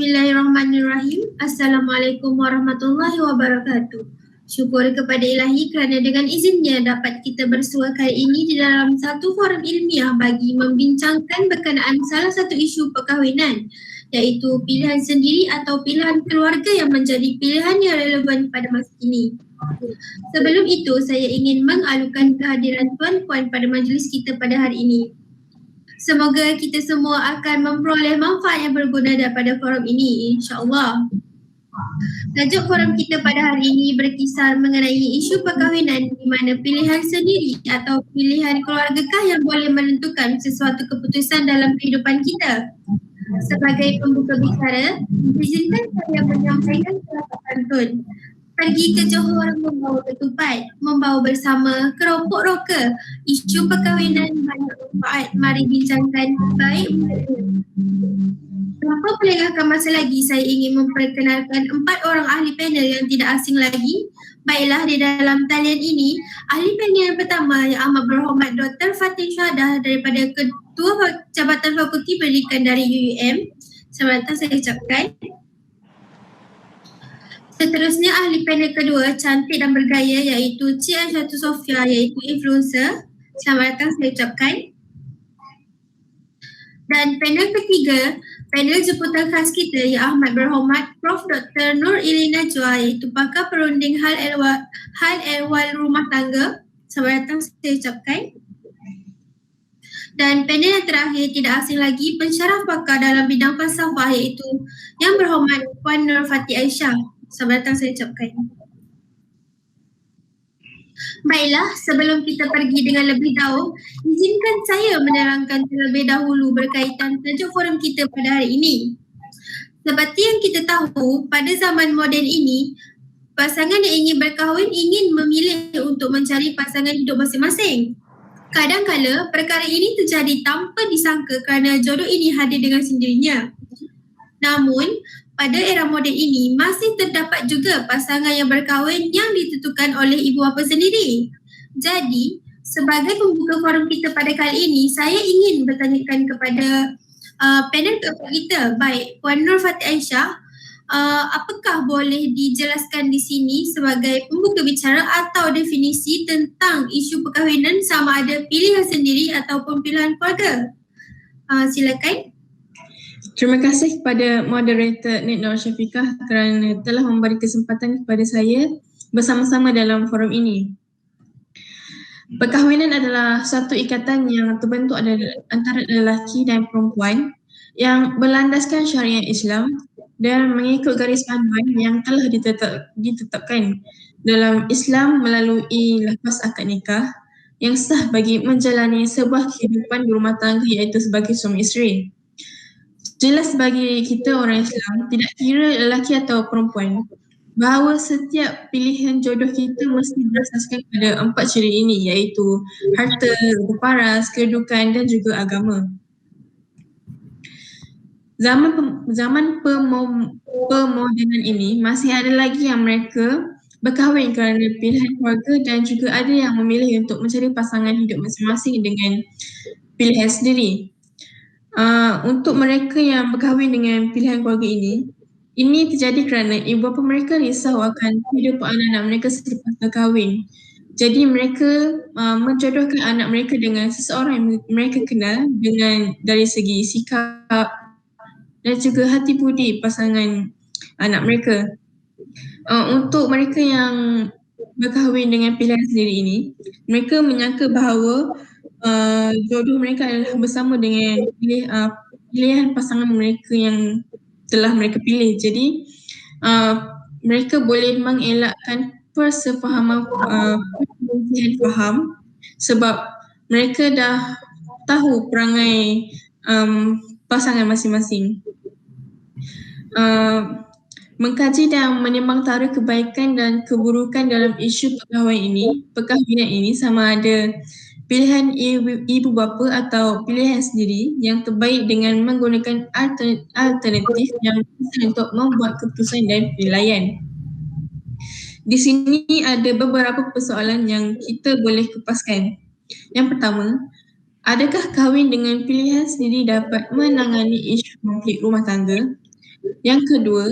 Bismillahirrahmanirrahim. Assalamualaikum warahmatullahi wabarakatuh. Syukur kepada Ilahi kerana dengan izinnya dapat kita bersua kali ini di dalam satu forum ilmiah bagi membincangkan berkenaan salah satu isu perkahwinan, iaitu pilihan sendiri atau pilihan keluarga yang menjadi pilihan yang relevan pada masa kini. Sebelum itu, saya ingin mengalukan kehadiran tuan-puan pada majlis kita pada hari ini. Semoga kita semua akan memperoleh manfaat yang berguna daripada forum ini, insya-Allah. Tajuk forum kita pada hari ini berkisar mengenai isu perkahwinan di mana pilihan sendiri atau pilihan keluargakah yang boleh menentukan sesuatu keputusan dalam kehidupan kita. Sebagai pembuka bicara, izinkan saya menyampaikan salah pantun. Pergi ke Johor membawa ketupat, membawa bersama keropok roka. Isu perkahwinan banyak manfaat, mari bincangkan baik. Tanpa melengahkan masa lagi, saya ingin memperkenalkan 4 orang ahli panel yang tidak asing lagi. Baiklah, di dalam talian ini, ahli panel yang pertama yang amat berhormat Dr. Fatin Syahadah daripada Ketua Jabatan Fakulti Pendidikan dari UUM. Selamat datang saya ucapkan. Seterusnya ahli panel kedua cantik dan bergaya iaitu Cik Aisyatu Sofia iaitu influencer. Selamat datang saya ucapkan. Dan panel ketiga, panel jemputan khas kita yang amat berhormat Prof. Dr. Nur Ili Najwa iaitu pakar perunding hal ehwal rumah tangga. Selamat datang saya ucapkan. Dan panel yang terakhir tidak asing lagi pensyarah pakar dalam bidang falsafah iaitu yang berhormat Puan Nur Fati Aisyah. Selamat datang saya ucapkan. Baiklah, sebelum kita pergi dengan lebih jauh, izinkan saya menerangkan terlebih dahulu berkaitan tajuk forum kita pada hari ini. Seperti yang kita tahu, pada zaman moden ini, pasangan yang ingin berkahwin ingin memilih untuk mencari pasangan hidup masing-masing. Kadang-kala perkara ini terjadi tanpa disangka kerana jodoh ini hadir dengan sendirinya. Namun, pada era moden ini masih terdapat juga pasangan yang berkahwin yang ditentukan oleh ibu bapa sendiri. Jadi, sebagai pembuka forum kita pada kali ini, saya ingin bertanyakan kepada panel keempat kita, baik Puan Nur Fati Aisyah, apakah boleh dijelaskan di sini sebagai pembuka bicara atau definisi tentang isu perkahwinan sama ada pilihan sendiri ataupun pilihan keluarga? Silakan. Terima kasih kepada moderator Nik Nur Syafiqah kerana telah memberi kesempatan kepada saya bersama-sama dalam forum ini. Perkahwinan adalah satu ikatan yang terbentuk antara lelaki dan perempuan yang berlandaskan syariat Islam dan mengikut garis panduan yang telah ditetapkan dalam Islam melalui lafaz akad nikah yang sah bagi menjalani sebuah kehidupan berumah tangga iaitu sebagai suami isteri. Jelas bagi kita orang Islam, tidak kira lelaki atau perempuan, bahawa setiap pilihan jodoh kita mesti berasaskan pada 4 ciri ini iaitu harta, paras, kedudukan dan juga agama. Zaman pemodenan ini masih ada lagi yang mereka berkahwin kerana pilihan keluarga dan juga ada yang memilih untuk mencari pasangan hidup masing-masing dengan pilihan sendiri. Untuk mereka yang berkahwin dengan pilihan keluarga ini terjadi kerana ibu bapa mereka risau akan kehidupan anak-anak mereka selepas berkahwin. Jadi mereka menjodohkan anak mereka dengan seseorang yang mereka kenal dengan dari segi sikap dan juga hati budi pasangan anak mereka. Untuk mereka yang berkahwin dengan pilihan sendiri ini, mereka menyangka bahawa jodoh mereka adalah bersama dengan pilihan pasangan mereka yang telah mereka pilih. Jadi mereka boleh mengelakkan persefahaman perselisihan faham sebab mereka dah tahu perangai pasangan masing-masing. Mengkaji dan menimbang tarikh kebaikan dan keburukan dalam isu perkahwinan ini sama ada pilihan ibu bapa atau pilihan sendiri yang terbaik dengan menggunakan alternatif yang bisa untuk membuat keputusan dan penilaian. Di sini ada beberapa persoalan yang kita boleh kupaskan. Yang pertama, adakah kahwin dengan pilihan sendiri dapat menangani isu konflik rumah tangga? Yang kedua,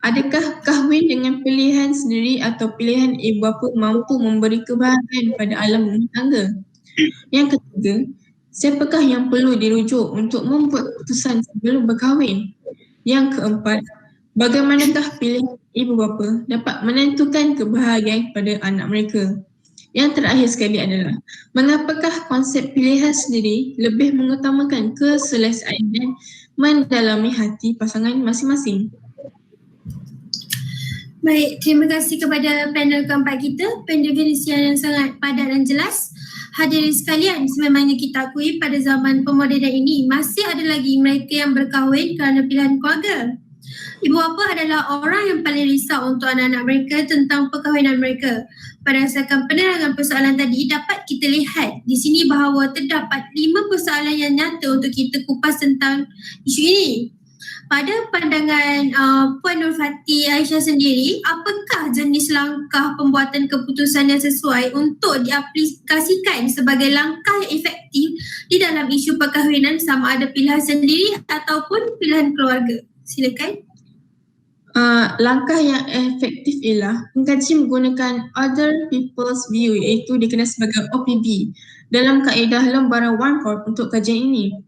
adakah kahwin dengan pilihan sendiri atau pilihan ibu bapa mampu memberi kebahagiaan pada alam rumah tangga? Yang ketiga, siapakah yang perlu dirujuk untuk membuat keputusan sebelum berkahwin? Yang keempat, bagaimanakah pilihan ibu bapa dapat menentukan kebahagiaan kepada anak mereka? Yang terakhir sekali adalah, mengapakah konsep pilihan sendiri lebih mengutamakan keselesaan dan mendalami hati pasangan masing-masing? Baik, terima kasih kepada panel keempat kita, pendefinisian yang sangat padat dan jelas. Hadirin sekalian, sememangnya kita akui pada zaman pemodenan ini masih ada lagi mereka yang berkahwin kerana pilihan keluarga. Ibu bapa adalah orang yang paling risau untuk anak-anak mereka tentang perkahwinan mereka. Berdasarkan penerangan persoalan tadi, dapat kita lihat di sini bahawa terdapat 5 persoalan yang nyata untuk kita kupas tentang isu ini. Pada pandangan Puan Nurfati Aisyah sendiri, apakah jenis langkah pembuatan keputusan yang sesuai untuk diaplikasikan sebagai langkah yang efektif di dalam isu perkahwinan, sama ada pilihan sendiri ataupun pilihan keluarga? Silakan. Langkah yang efektif ialah mengkaji menggunakan other people's view, iaitu dikenal sebagai OPV dalam kaedah lembaran One untuk kajian ini.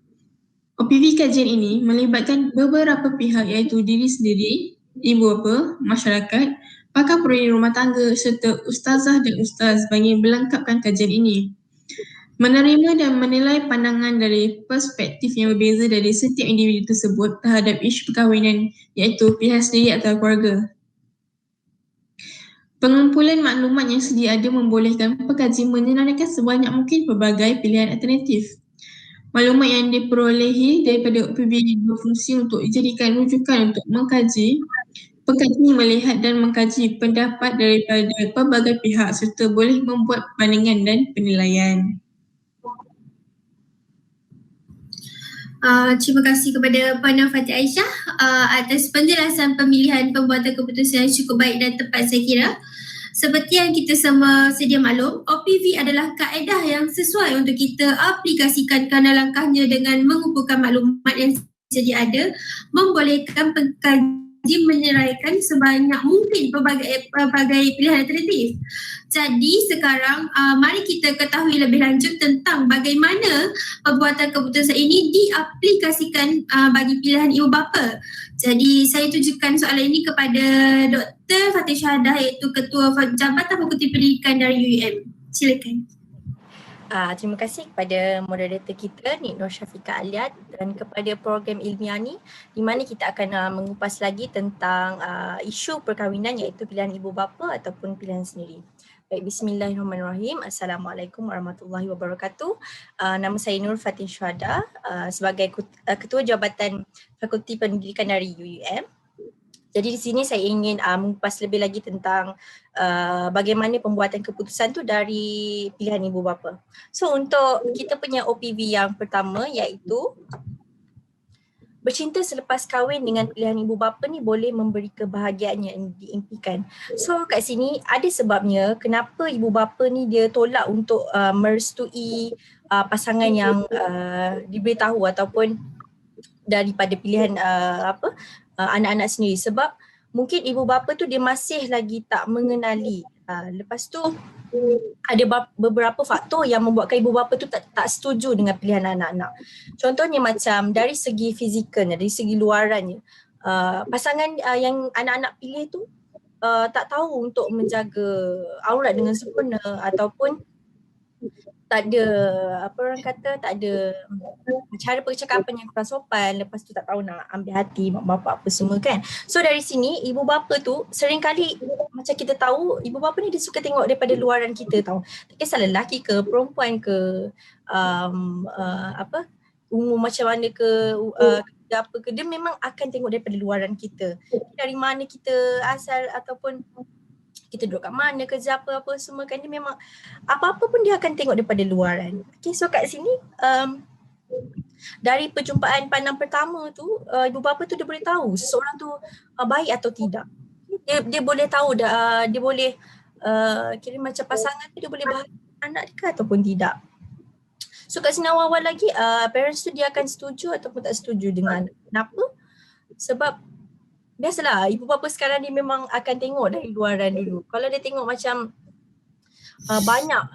OPV kajian ini melibatkan beberapa pihak iaitu diri sendiri, ibu bapa, masyarakat, pakar perundingan rumah tangga serta ustazah dan ustaz bagi melengkapkan kajian ini. Menerima dan menilai pandangan dari perspektif yang berbeza dari setiap individu tersebut terhadap isu perkahwinan iaitu pilihan sendiri atau keluarga. Pengumpulan maklumat yang sedia ada membolehkan pekaji menenarkan sebanyak mungkin pelbagai pilihan alternatif. Maklumat yang diperolehi daripada OPV berfungsi untuk dijadikan rujukan untuk mengkaji. Pekaji melihat dan mengkaji pendapat daripada pelbagai pihak serta boleh membuat perbandingan dan penilaian. Terima kasih kepada Puan Nurfati Aisyah atas penjelasan pemilihan pembuatan keputusan yang cukup baik dan tepat saya kira. Seperti yang kita semua sedia maklum, OPV adalah kaedah yang sesuai untuk kita aplikasikan kerana langkahnya dengan mengumpulkan maklumat yang sedia ada, membolehkan pengkaji menyeraikan sebanyak mungkin pelbagai pilihan alternatif. Jadi sekarang mari kita ketahui lebih lanjut tentang bagaimana pembuatan keputusan ini diaplikasikan bagi pilihan ibu bapa. Jadi saya tujukan soalan ini kepada Dr. Fatih Syahadah, iaitu Ketua Jabatan Fakulti Pendidikan dari UUM. Silakan. Terima kasih kepada moderator kita Nik Nur Syafiqah Aliat dan kepada program ilmiah ni di mana kita akan mengupas lagi tentang isu perkahwinan iaitu pilihan ibu bapa ataupun pilihan sendiri. Baik, bismillahirrahmanirrahim. Assalamualaikum warahmatullahi wabarakatuh. Nama saya Nur Fatih Syuhada sebagai Ketua Jabatan Fakulti Pendidikan dari UUM. Jadi di sini saya ingin mengupas lebih lagi tentang bagaimana pembuatan keputusan tu dari pilihan ibu bapa. So untuk kita punya OPV yang pertama iaitu bercinta selepas kahwin dengan pilihan ibu bapa ni boleh memberi kebahagiaan yang diimpikan. So kat sini ada sebabnya kenapa ibu bapa ni dia tolak untuk merestui pasangan yang diberitahu ataupun daripada pilihan anak-anak sendiri, sebab mungkin ibu bapa tu dia masih lagi tak mengenali. Lepas tu ada beberapa faktor yang membuatkan ibu bapa tu tak setuju dengan pilihan anak-anak. Contohnya macam dari segi fizikalnya, dari segi luarannya. Pasangan yang anak-anak pilih tu tak tahu untuk menjaga aurat dengan sempurna ataupun tak ada, apa orang kata, tak ada cara percakapan yang kurang sopan, lepas tu tak tahu nak ambil hati mak bapak apa semua kan. So dari sini ibu bapa tu seringkali macam kita tahu ibu bapa ni dia suka tengok daripada luaran kita tahu. Tak kisah lelaki ke perempuan ke umur macam mana ke apa ke, dia memang akan tengok daripada luaran kita. Dari mana kita asal ataupun kita duduk kat mana, kerja apa semua kan, dia memang apa-apa pun dia akan tengok daripada luaran. Okay, so kat sini dari perjumpaan pandang pertama tu ibu bapa tu dia boleh tahu seseorang tu baik atau tidak. Dia boleh tahu dia boleh kira macam pasangan tu dia boleh bahagia anak dia ataupun tidak. So kat sini awal-awal lagi parents tu dia akan setuju ataupun tak setuju dengan kenapa? Sebab biasalah ibu bapa sekarang ni memang akan tengok dari luaran dulu. Kalau dia tengok macam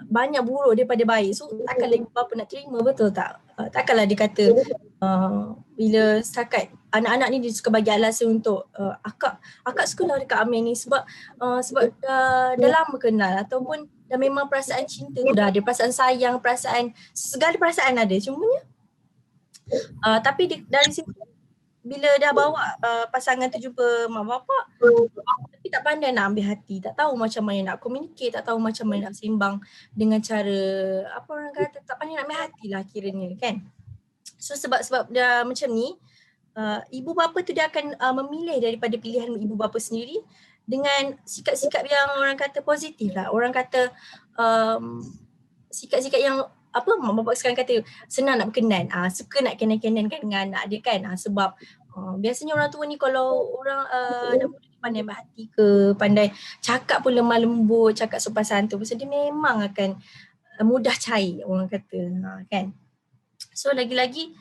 banyak buruk daripada baik, so takkanlah ibu bapa nak terima, betul tak? Takkanlah dia kata bila setakat anak-anak ni dia suka bagi alasan untuk akak sukalah dekat Amir ni sebab dah lama kenal, ataupun dah memang perasaan cinta tu dah ada, perasaan sayang, perasaan segala perasaan ada. Cumanya tapi dari situ bila dah bawa pasangan tu jumpa mak bapak, tapi tak pandai nak ambil hati, tak tahu macam mana nak communicate, tak tahu macam mana nak sembang dengan cara apa orang kata, tak pandai nak ambil hati lah kiranya kan. So sebab dah macam ni, ibu bapa tu dia akan memilih daripada pilihan ibu bapa sendiri dengan sikap-sikap yang orang kata positif lah. Orang kata sikap-sikap yang apa mak bapak sekarang kata senang nak berkenan, suka nak kenan-kenankan dengan anak dia kan. Sebab biasanya orang tua ni kalau orang anak muda ni pandai berhati ke, pandai cakap pun lemah lembut, cakap sopan santun, pasal dia memang akan mudah cair orang kata kan. So lagi-lagi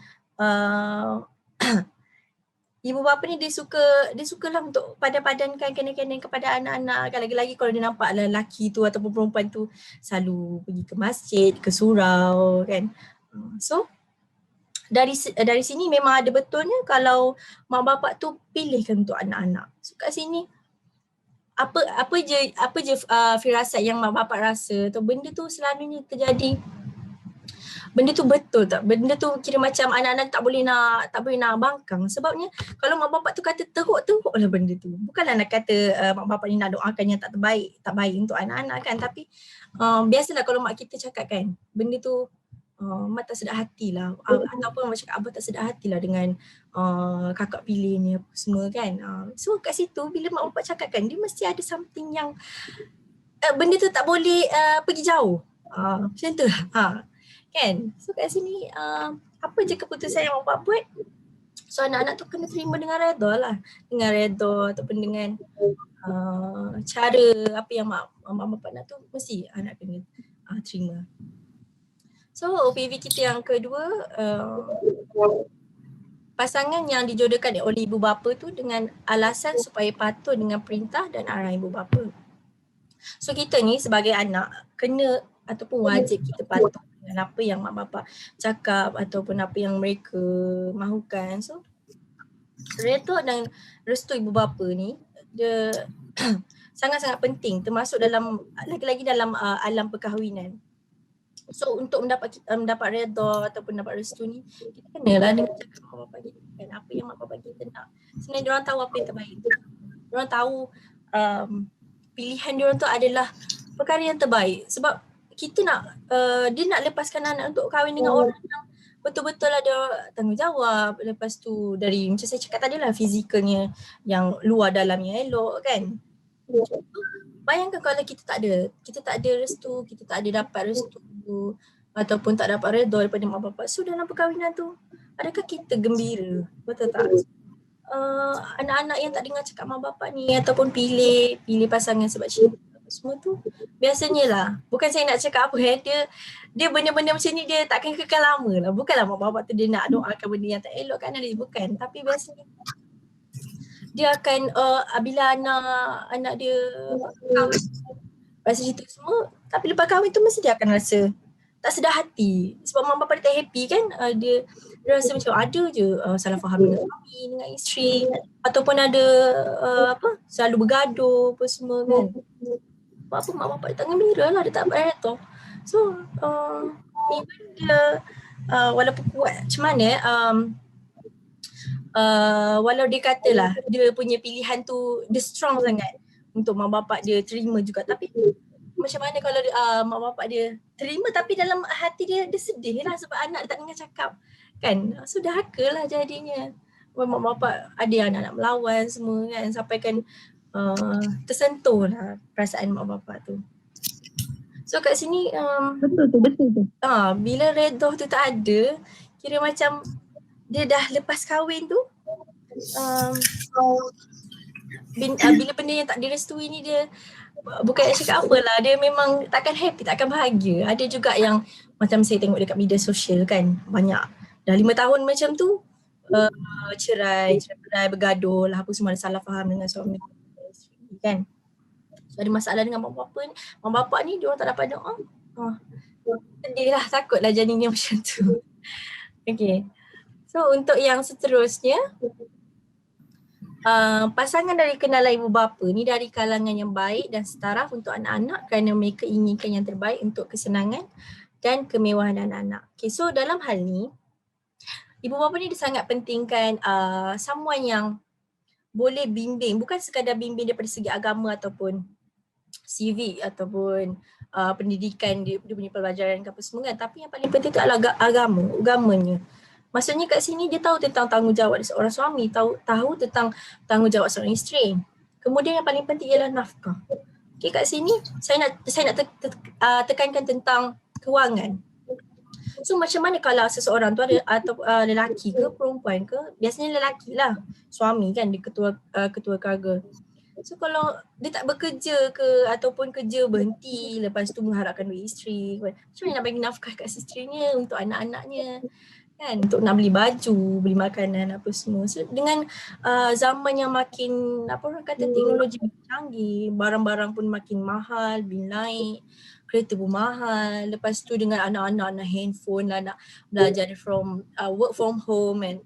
ibu bapa ni dia sukalah untuk padan-padankan kenan-kenan kepada anak-anak kan. Lagi-lagi kalau dia nampak lelaki tu ataupun perempuan tu selalu pergi ke masjid, ke surau kan. So dari sini memang ada betulnya kalau mak bapak tu pilihkan untuk anak-anak. So kat sini apa je firasat yang mak bapak rasa atau benda tu selalunya terjadi, benda tu betul tak? Benda tu kira macam anak-anak tak boleh nak bangkang. Sebabnya kalau mak bapak tu kata teruk lah benda tu. Bukanlah nak kata mak bapak ni nak doakan yang tak baik untuk anak-anak kan. Tapi biasalah kalau mak kita cakap kan, benda tu mak tak sedap hati lah. Ataupun mak cakap abah tak sedap hati lah dengan kakak pilih ni apa semua kan. So kat situ bila mak bapak cakap kan, dia mesti ada something yang benda tu tak boleh pergi jauh. Macam tu lah. Kan? So kat sini apa je keputusan yang bapak buat, so anak-anak tu kena terima dengan redha lah. Dengan redha ataupun dengan cara apa yang mak bapak nak tu mesti anak kena terima. So OPV kita yang kedua, pasangan yang dijodohkan oleh ibu bapa tu dengan alasan supaya patuh dengan perintah dan arahan ibu bapa. So kita ni sebagai anak kena ataupun wajib kita patuh dengan apa yang mak bapak cakap ataupun apa yang mereka mahukan. So redha dan restu ibu bapa ni dia sangat-sangat penting, termasuk dalam lagi-lagi dalam alam perkahwinan. So untuk mendapat redha ataupun mendapat restu ni, kita kenalah dengan cakap mak bapak kita kan, apa yang mak bapak kita nak. Sebenarnya diorang tahu apa yang terbaik. Diorang tahu pilihan diorang tu adalah perkara yang terbaik. Sebab kita dia nak lepaskan anak untuk kahwin dengan orang yang betul-betul ada tanggungjawab. Lepas tu dari macam saya cakap tadi lah, fizikalnya yang luar dalamnya elok kan. Bayangkan kalau kita tak ada restu, kita tak ada dapat restu ataupun tak dapat redha daripada mak bapak. So dalam perkahwinan tu, adakah kita gembira? Betul tak? Anak-anak yang tak dengar cakap mak bapak ni ataupun pilih pasangan sebab cinta semua tu, biasanya lah, bukan saya nak cakap apa dia benda-benda macam ni dia takkan kekal lama lah. Bukanlah mak bapak tu dia nak doakan benda yang tak elok kan, bukan. Tapi biasanya dia akan bila anak dia kahwin rasa cerita semua, tapi lepas kahwin tu mesti dia akan rasa tak sedar hati. Sebab mak bapak dia tak happy kan, dia rasa macam ada je salah faham dengan suami, dengan isteri, ataupun ada selalu bergaduh apa semua kan. Sebab apa mak bapak dia tak gembira lah, dia tak dapat redha. So even dia walaupun kuat macam mana, walau dia katalah dia punya pilihan tu dia strong sangat untuk mak bapak dia terima juga, tapi macam mana kalau mak bapak dia terima tapi dalam hati dia sedih lah sebab anak dia tak dengar cakap kan. So dahaka lah jadinya. Mak bapak ada yang anak melawan semua kan, sampai kan tersentuh lah perasaan mak bapak tu. So kat sini Betul tu. bila redha tu tak ada, kira macam dia dah lepas kahwin tu, bila benda yang tak direstui ni dia bukan nak cakap apalah, dia memang takkan happy, takkan bahagia. Ada juga yang macam saya tengok dekat media sosial kan, banyak dah 5 tahun macam tu, cerai bergaduh lah, apa semua ada salah faham dengan suami kan. So ada masalah dengan mak bapak ni dia orang tak dapat doa. Sedih lah, takut lah jadinya macam tu. Okay. So untuk yang seterusnya, pasangan dari kenalan ibu bapa ni dari kalangan yang baik dan setaraf untuk anak-anak kerana mereka inginkan yang terbaik untuk kesenangan dan kemewahan anak-anak. Okay, so dalam hal ni, ibu bapa ni dia sangat pentingkan someone yang boleh bimbing, bukan sekadar bimbing daripada segi agama ataupun civic ataupun pendidikan dia punya pelajaran ke apa semua kan, tapi yang paling penting tu adalah agamanya. Maksudnya kat sini dia tahu tentang tanggungjawab seorang suami, tahu tentang tanggungjawab seorang isteri. Kemudian yang paling penting ialah nafkah. Okay, kat sini saya nak tekankan tentang kewangan. So macam mana kalau seseorang tu ada atau lelaki ke perempuan ke, biasanya lelaki lah, suami kan, dia ketua keluarga. So kalau dia tak bekerja ke ataupun kerja berhenti lepas tu mengharapkan duit isteri, macam mana nak bagi nafkah kat isterinya untuk anak-anaknya kan, untuk nak beli baju, beli makanan apa semua. So dengan zaman yang makin teknologi makin canggih, barang-barang pun makin mahal, bil naik, kereta pun mahal. Lepas tu dengan anak-anak nak handphone lah, nak belajar work from home and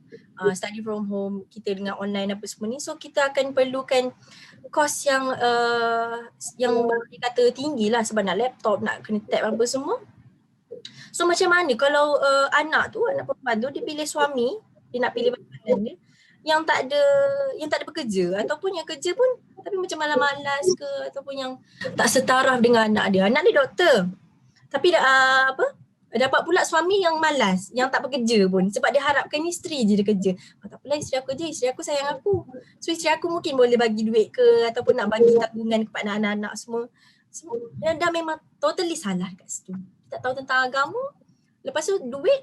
study from home, kita dengan online apa semua ni. So kita akan perlukan kos yang dikata tinggi lah, sebab nak laptop, nak kena tab apa semua. So macam mana kalau anak perempuan tu dia pilih suami, dia nak pilih pasangan dia yang tak ada bekerja, ataupun yang kerja pun tapi macam malas-malas ke, ataupun yang tak setaraf dengan anak dia. Anak dia doktor tapi dapat pula suami yang malas, yang tak bekerja pun, sebab dia harapkan isteri je dia kerja. Tak apalah, isteri aku je, isteri aku sayang aku. So isteri aku mungkin boleh bagi duit ke, ataupun nak bagi tanggungan kepada anak-anak semua. Dan dah memang totally salah kat situ. Tak tahu tentang agama, lepas tu duit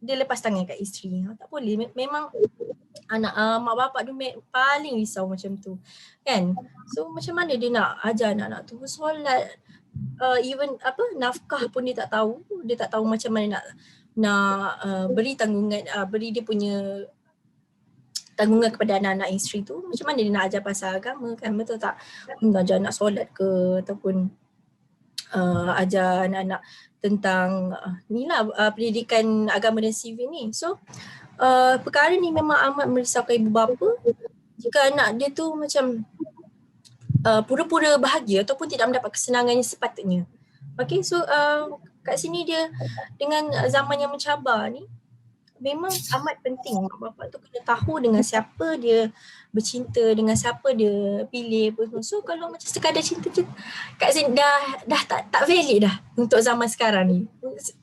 dia lepas tangan kat isteri. Tak boleh, memang anak mak bapak tu paling risau macam tu kan. So macam mana dia nak ajar anak-anak tu solat, even nafkah pun dia tak tahu macam mana nak beri tanggungan, beri dia punya tanggungan kepada anak-anak isteri tu. Macam mana dia nak ajar pasal agama kan, betul tak? Ajar anak solat ke, ataupun ajar anak-anak tentang pendidikan agama dan sivil ni. So perkara ni memang amat merisaukan ibu bapa jika anak dia tu macam pura-pura bahagia ataupun tidak mendapat kesenangan yang sepatutnya. Okay, so kat sini dia dengan zaman yang mencabar ni, memang amat penting mak bapak tu kena tahu dengan siapa dia bercinta, dengan siapa dia pilih apa. So kalau macam sekadar cinta kat sini dah tak valid dah untuk zaman sekarang ni.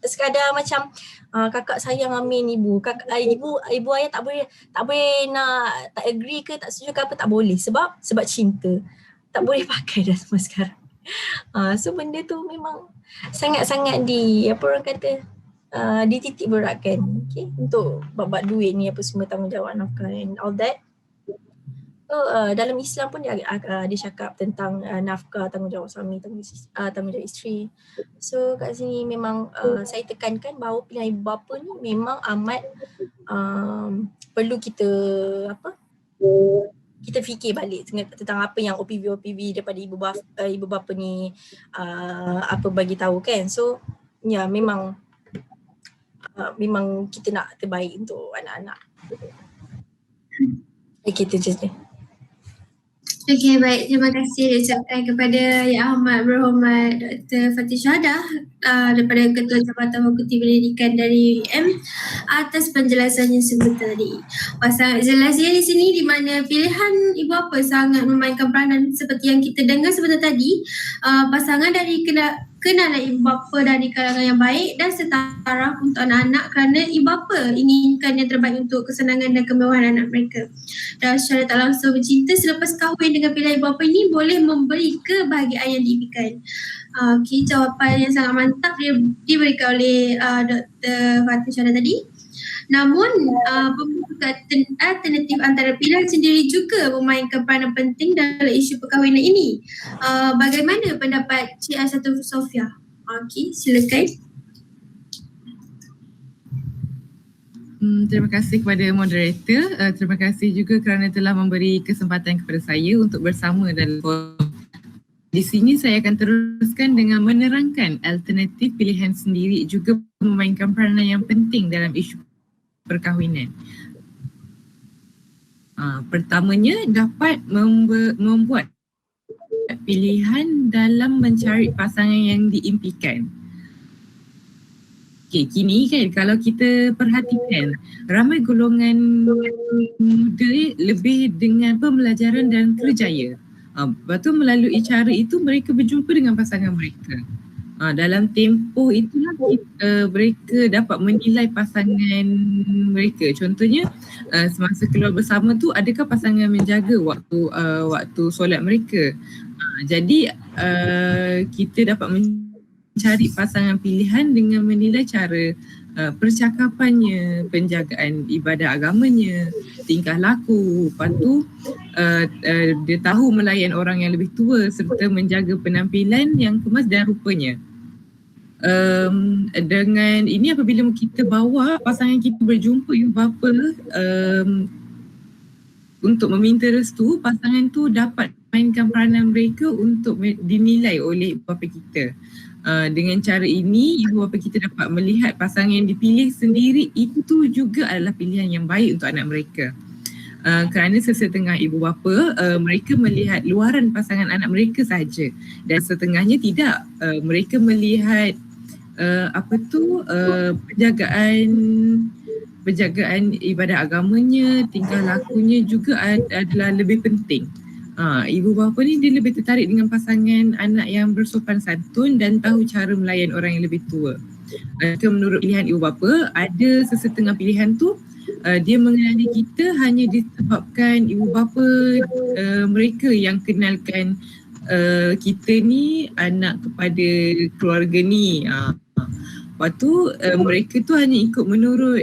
Sekadar macam kakak sayang amin ibu, ibu ayah tak boleh nak tak agree ke, tak setuju ke apa, tak boleh sebab cinta. Tak boleh pakai dah semua sekarang. So benda tu memang sangat-sangat dititik beratkan, okay, untuk bab duit ni apa semua, tanggungjawab nafkah and all that. So dalam Islam pun dia cakap tentang nafkah, tanggungjawab suami, tanggungjawab isteri. So kat sini memang saya tekankan bahawa pilihan ibu bapa ni memang amat perlu kita fikir balik tentang apa yang OPV daripada ibu bapa ni bagi tahu kan. So ya memang kita nak terbaik untuk anak-anak. Kita je. Okey, baik. Terima kasih diucapkan kepada Yang Amat Berhormat Dr. Fatin Syahadah daripada Ketua Jabatan Fakulti Pendidikan dari UM atas penjelasannya sebentar tadi. Sangat jelas ya di sini, di mana pilihan ibu bapa sangat memainkan peranan seperti yang kita dengar sebentar tadi. Pasangan dari kenalan ibu bapa dari kalangan yang baik dan setara untuk anak-anak kerana ibu bapa inginkan yang terbaik untuk kesenangan dan kemewahan anak mereka. Dan secara tak langsung bercinta selepas kahwin dengan pilihan ibu bapa ini boleh memberi kebahagiaan yang diimpikan. Okay, jawapan yang sangat mantap diberikan oleh Dr. Fatin Syahadah tadi. Namun pembuka alternatif antara pilihan sendiri juga memainkan peranan penting dalam isu perkahwinan ini. Bagaimana pendapat Cik Aisyah Sofia? Okey, silakan. Terima kasih kepada moderator. Terima kasih juga kerana telah memberi kesempatan kepada saya untuk bersama dalam forum. Di sini saya akan teruskan dengan menerangkan alternatif pilihan sendiri juga memainkan peranan yang penting dalam isu perkahwinan. Pertamanya, dapat membuat pilihan dalam mencari pasangan yang diimpikan. Okay, kini kan kalau kita perhatikan ramai golongan muda lebih dengan pembelajaran dan kerjaya. Lepas tu melalui cara itu mereka berjumpa dengan pasangan mereka. Dalam tempoh itulah mereka dapat menilai pasangan mereka. Contohnya semasa keluar bersama tu adakah pasangan menjaga waktu solat mereka. Jadi kita dapat mencari pasangan pilihan dengan menilai cara percakapannya, penjagaan ibadah agamanya, tingkah laku. Lepas tu dia tahu melayan orang yang lebih tua serta menjaga penampilan yang kemas dan rupanya. Dengan ini apabila kita bawa pasangan kita berjumpa ibu bapa untuk meminta restu, pasangan tu dapat mainkan peranan mereka untuk dinilai oleh ibu bapa kita. Dengan cara ini ibu bapa kita dapat melihat pasangan yang dipilih sendiri itu juga adalah pilihan yang baik untuk anak mereka. Kerana sesetengah ibu bapa mereka melihat luaran pasangan anak mereka saja dan setengahnya tidak. Mereka melihat penjagaan ibadah agamanya, tingkah lakunya juga adalah lebih penting. Ibu bapa ni dia lebih tertarik dengan pasangan anak yang bersopan santun dan tahu cara melayan orang yang lebih tua. Menurut pilihan ibu bapa, ada sesetengah pilihan tu dia mengenali kita hanya disebabkan ibu bapa mereka yang kenalkan kita ni anak kepada keluarga ni. Lepas tu mereka tu hanya ikut menurut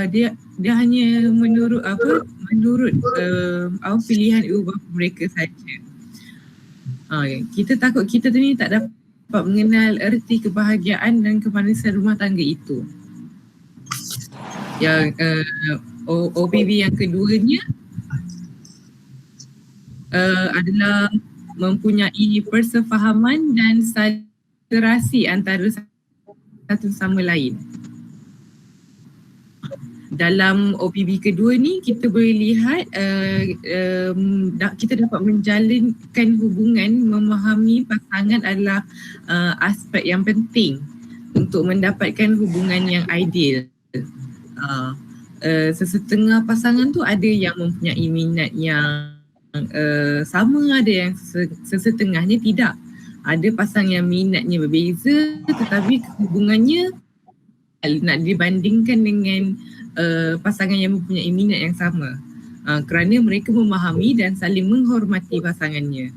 dia hanya menurut pilihan ibu bapa mereka saja. Kita takut kita tu ni tak dapat mengenal erti kebahagiaan dan kemanisan rumah tangga itu. Yang OPV yang keduanya adalah mempunyai persefahaman dan toleransi antara satu sama lain. Dalam OPV kedua ni kita boleh lihat kita dapat menjalinkan hubungan, memahami pasangan adalah aspek yang penting untuk mendapatkan hubungan yang ideal. Sesetengah pasangan tu ada yang mempunyai minat yang sama, ada yang sesetengahnya tidak. Ada pasangan yang minatnya berbeza tetapi hubungannya nak dibandingkan dengan pasangan yang mempunyai minat yang sama. Kerana mereka memahami dan saling menghormati pasangannya.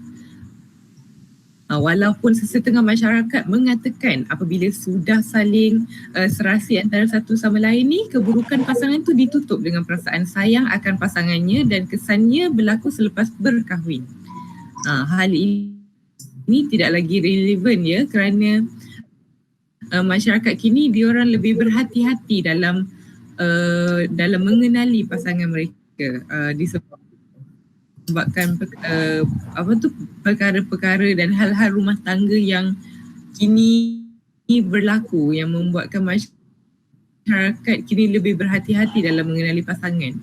Walaupun sesetengah masyarakat mengatakan apabila sudah saling serasi antara satu sama lain ni, keburukan pasangan tu ditutup dengan perasaan sayang akan pasangannya dan kesannya berlaku selepas berkahwin. Hal ini tidak lagi relevan ya, kerana masyarakat kini diorang lebih berhati-hati dalam mengenali pasangan mereka disebabkan perkara-perkara dan hal-hal rumah tangga yang kini berlaku yang membuatkan masyarakat kini lebih berhati-hati dalam mengenali pasangan.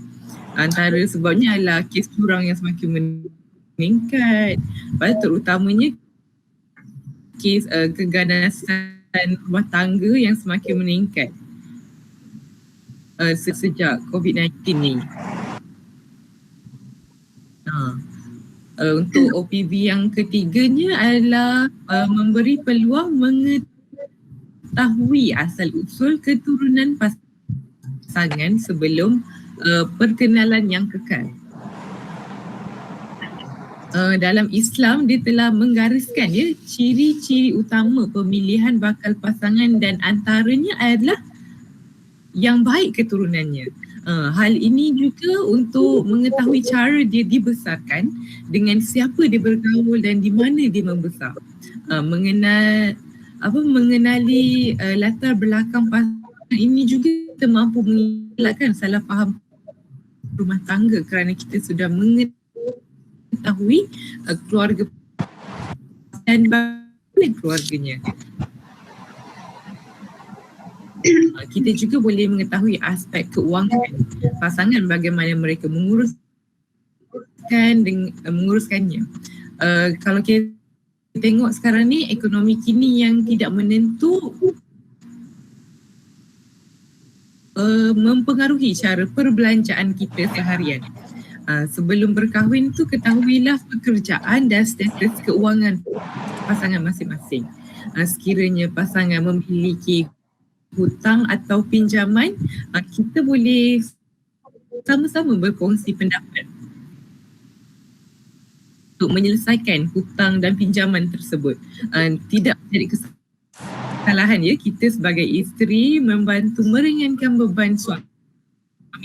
Antara sebabnya adalah kes curang yang semakin meningkat, terutamanya kes keganasan rumah tangga yang semakin meningkat sejak COVID-19 ni. Untuk OPV yang ketiganya adalah memberi peluang mengetahui asal-usul keturunan pasangan sebelum perkenalan yang kekal. Dalam Islam dia telah menggariskan ya ciri-ciri utama pemilihan bakal pasangan dan antaranya adalah yang baik keturunannya. Hal ini juga untuk mengetahui cara dia dibesarkan, dengan siapa dia bergaul dan di mana dia membesar. Mengenali latar belakang pasangan ini juga kita mampu mengelakkan salah faham rumah tangga kerana kita sudah mengetahui keluarga dan bagaimana keluarganya. Kita juga boleh mengetahui aspek keuangan pasangan, bagaimana mereka menguruskannya. Kalau kita tengok sekarang ni ekonomi kini yang tidak menentu mempengaruhi cara perbelanjaan kita seharian. Sebelum berkahwin tu ketahuilah pekerjaan dan status keuangan pasangan masing-masing. Sekiranya pasangan memiliki hutang atau pinjaman, kita boleh sama-sama berkongsi pendapat untuk menyelesaikan hutang dan pinjaman tersebut. Tidak menjadi kesalahan ya, kita sebagai isteri membantu meringankan beban suami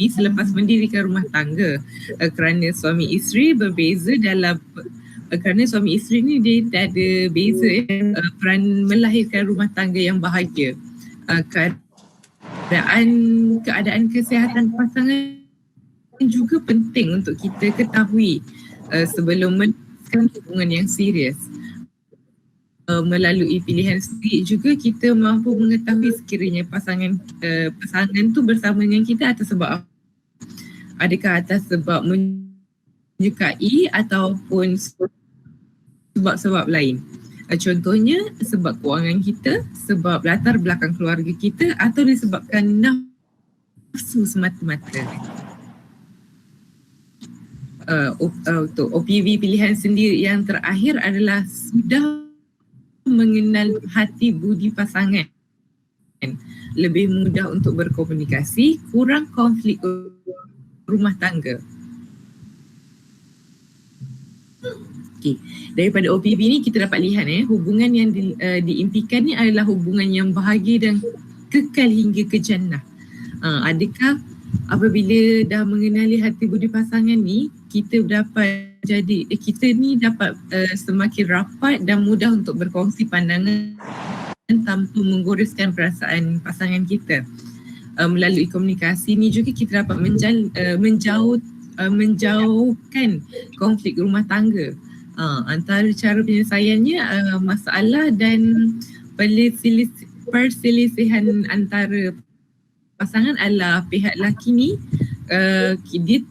selepas mendirikan rumah tangga, kerana suami isteri berbeza dalam kerana suami isteri ni dia tak ada beza peran melahirkan rumah tangga yang bahagia. Keadaan kesihatan pasangan juga penting untuk kita ketahui sebelum meneruskan hubungan yang serius. Melalui pilihan sendiri juga kita mampu mengetahui sekiranya pasangan tu bersama dengan kita atas sebab apa. Adakah atas sebab menyukai ataupun sebab-sebab lain. Contohnya sebab kewangan kita, sebab latar belakang keluarga kita, atau disebabkan nafsu semata-mata. Untuk OPV pilihan sendiri yang terakhir adalah sudah mengenal hati budi pasangan. Lebih mudah untuk berkomunikasi, kurang konflik rumah tangga. Okay. Daripada OPV ni kita dapat lihat hubungan yang diimpikan ni adalah hubungan yang bahagia dan kekal hingga ke jannah. Adakah apabila dah mengenali hati budi pasangan ni, kita dapat kita ni dapat semakin rapat dan mudah untuk berkongsi pandangan tanpa menggoraskan perasaan pasangan kita. Melalui komunikasi ni juga kita dapat menjauhkan konflik rumah tangga. Antara cara penyelesaiannya masalah dan perselisihan antara pasangan adalah pihak lelaki ni dia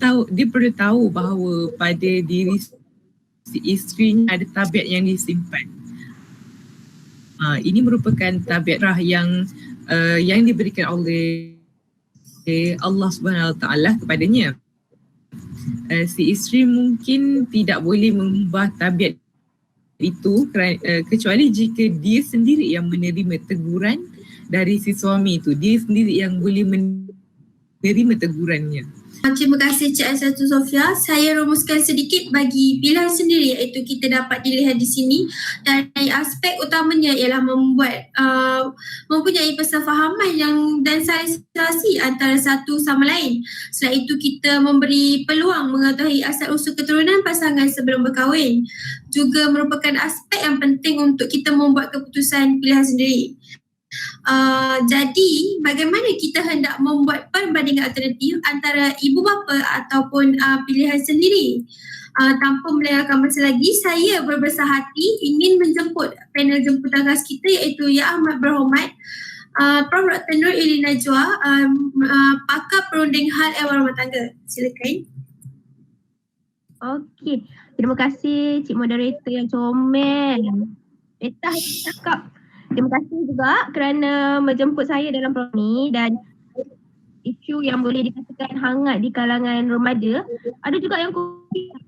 perlu tahu bahawa pada diri si isterinya ada tabiat yang disimpan. Ini merupakan tabiat yang diberikan oleh Allah Subhanahu Wa Taala kepadanya. Si isteri mungkin tidak boleh mengubah tabiat itu kecuali jika dia sendiri yang menerima teguran dari si suami itu. Dia sendiri yang boleh menerima tegurannya. Terima kasih Cik Aisatu Sofia. Saya rumuskan sedikit bagi pilihan sendiri, iaitu kita dapat dilihat di sini. Dari aspek utamanya ialah mempunyai persefahaman dan saling serasi antara satu sama lain. Selain itu kita memberi peluang mengetahui asal-usul keturunan pasangan sebelum berkahwin. Juga merupakan aspek yang penting untuk kita membuat keputusan pilihan sendiri. Jadi bagaimana kita hendak membuat perbandingan alternatif antara ibu bapa ataupun pilihan sendiri. Tanpa melengahkan masa lagi, saya berbesar hati ingin menjemput panel jemputan khas kita, iaitu Yang Amat Berhormat Prof. Dr. Nur Ili Najwa, pakar perunding hal ehwal rumah tangga. Silakan. Okey, terima kasih Cik Moderator yang comel. Betah cakap. Terima kasih juga kerana menjemput saya dalam program ini, dan isu yang boleh dikatakan hangat di kalangan remaja. Ada juga yang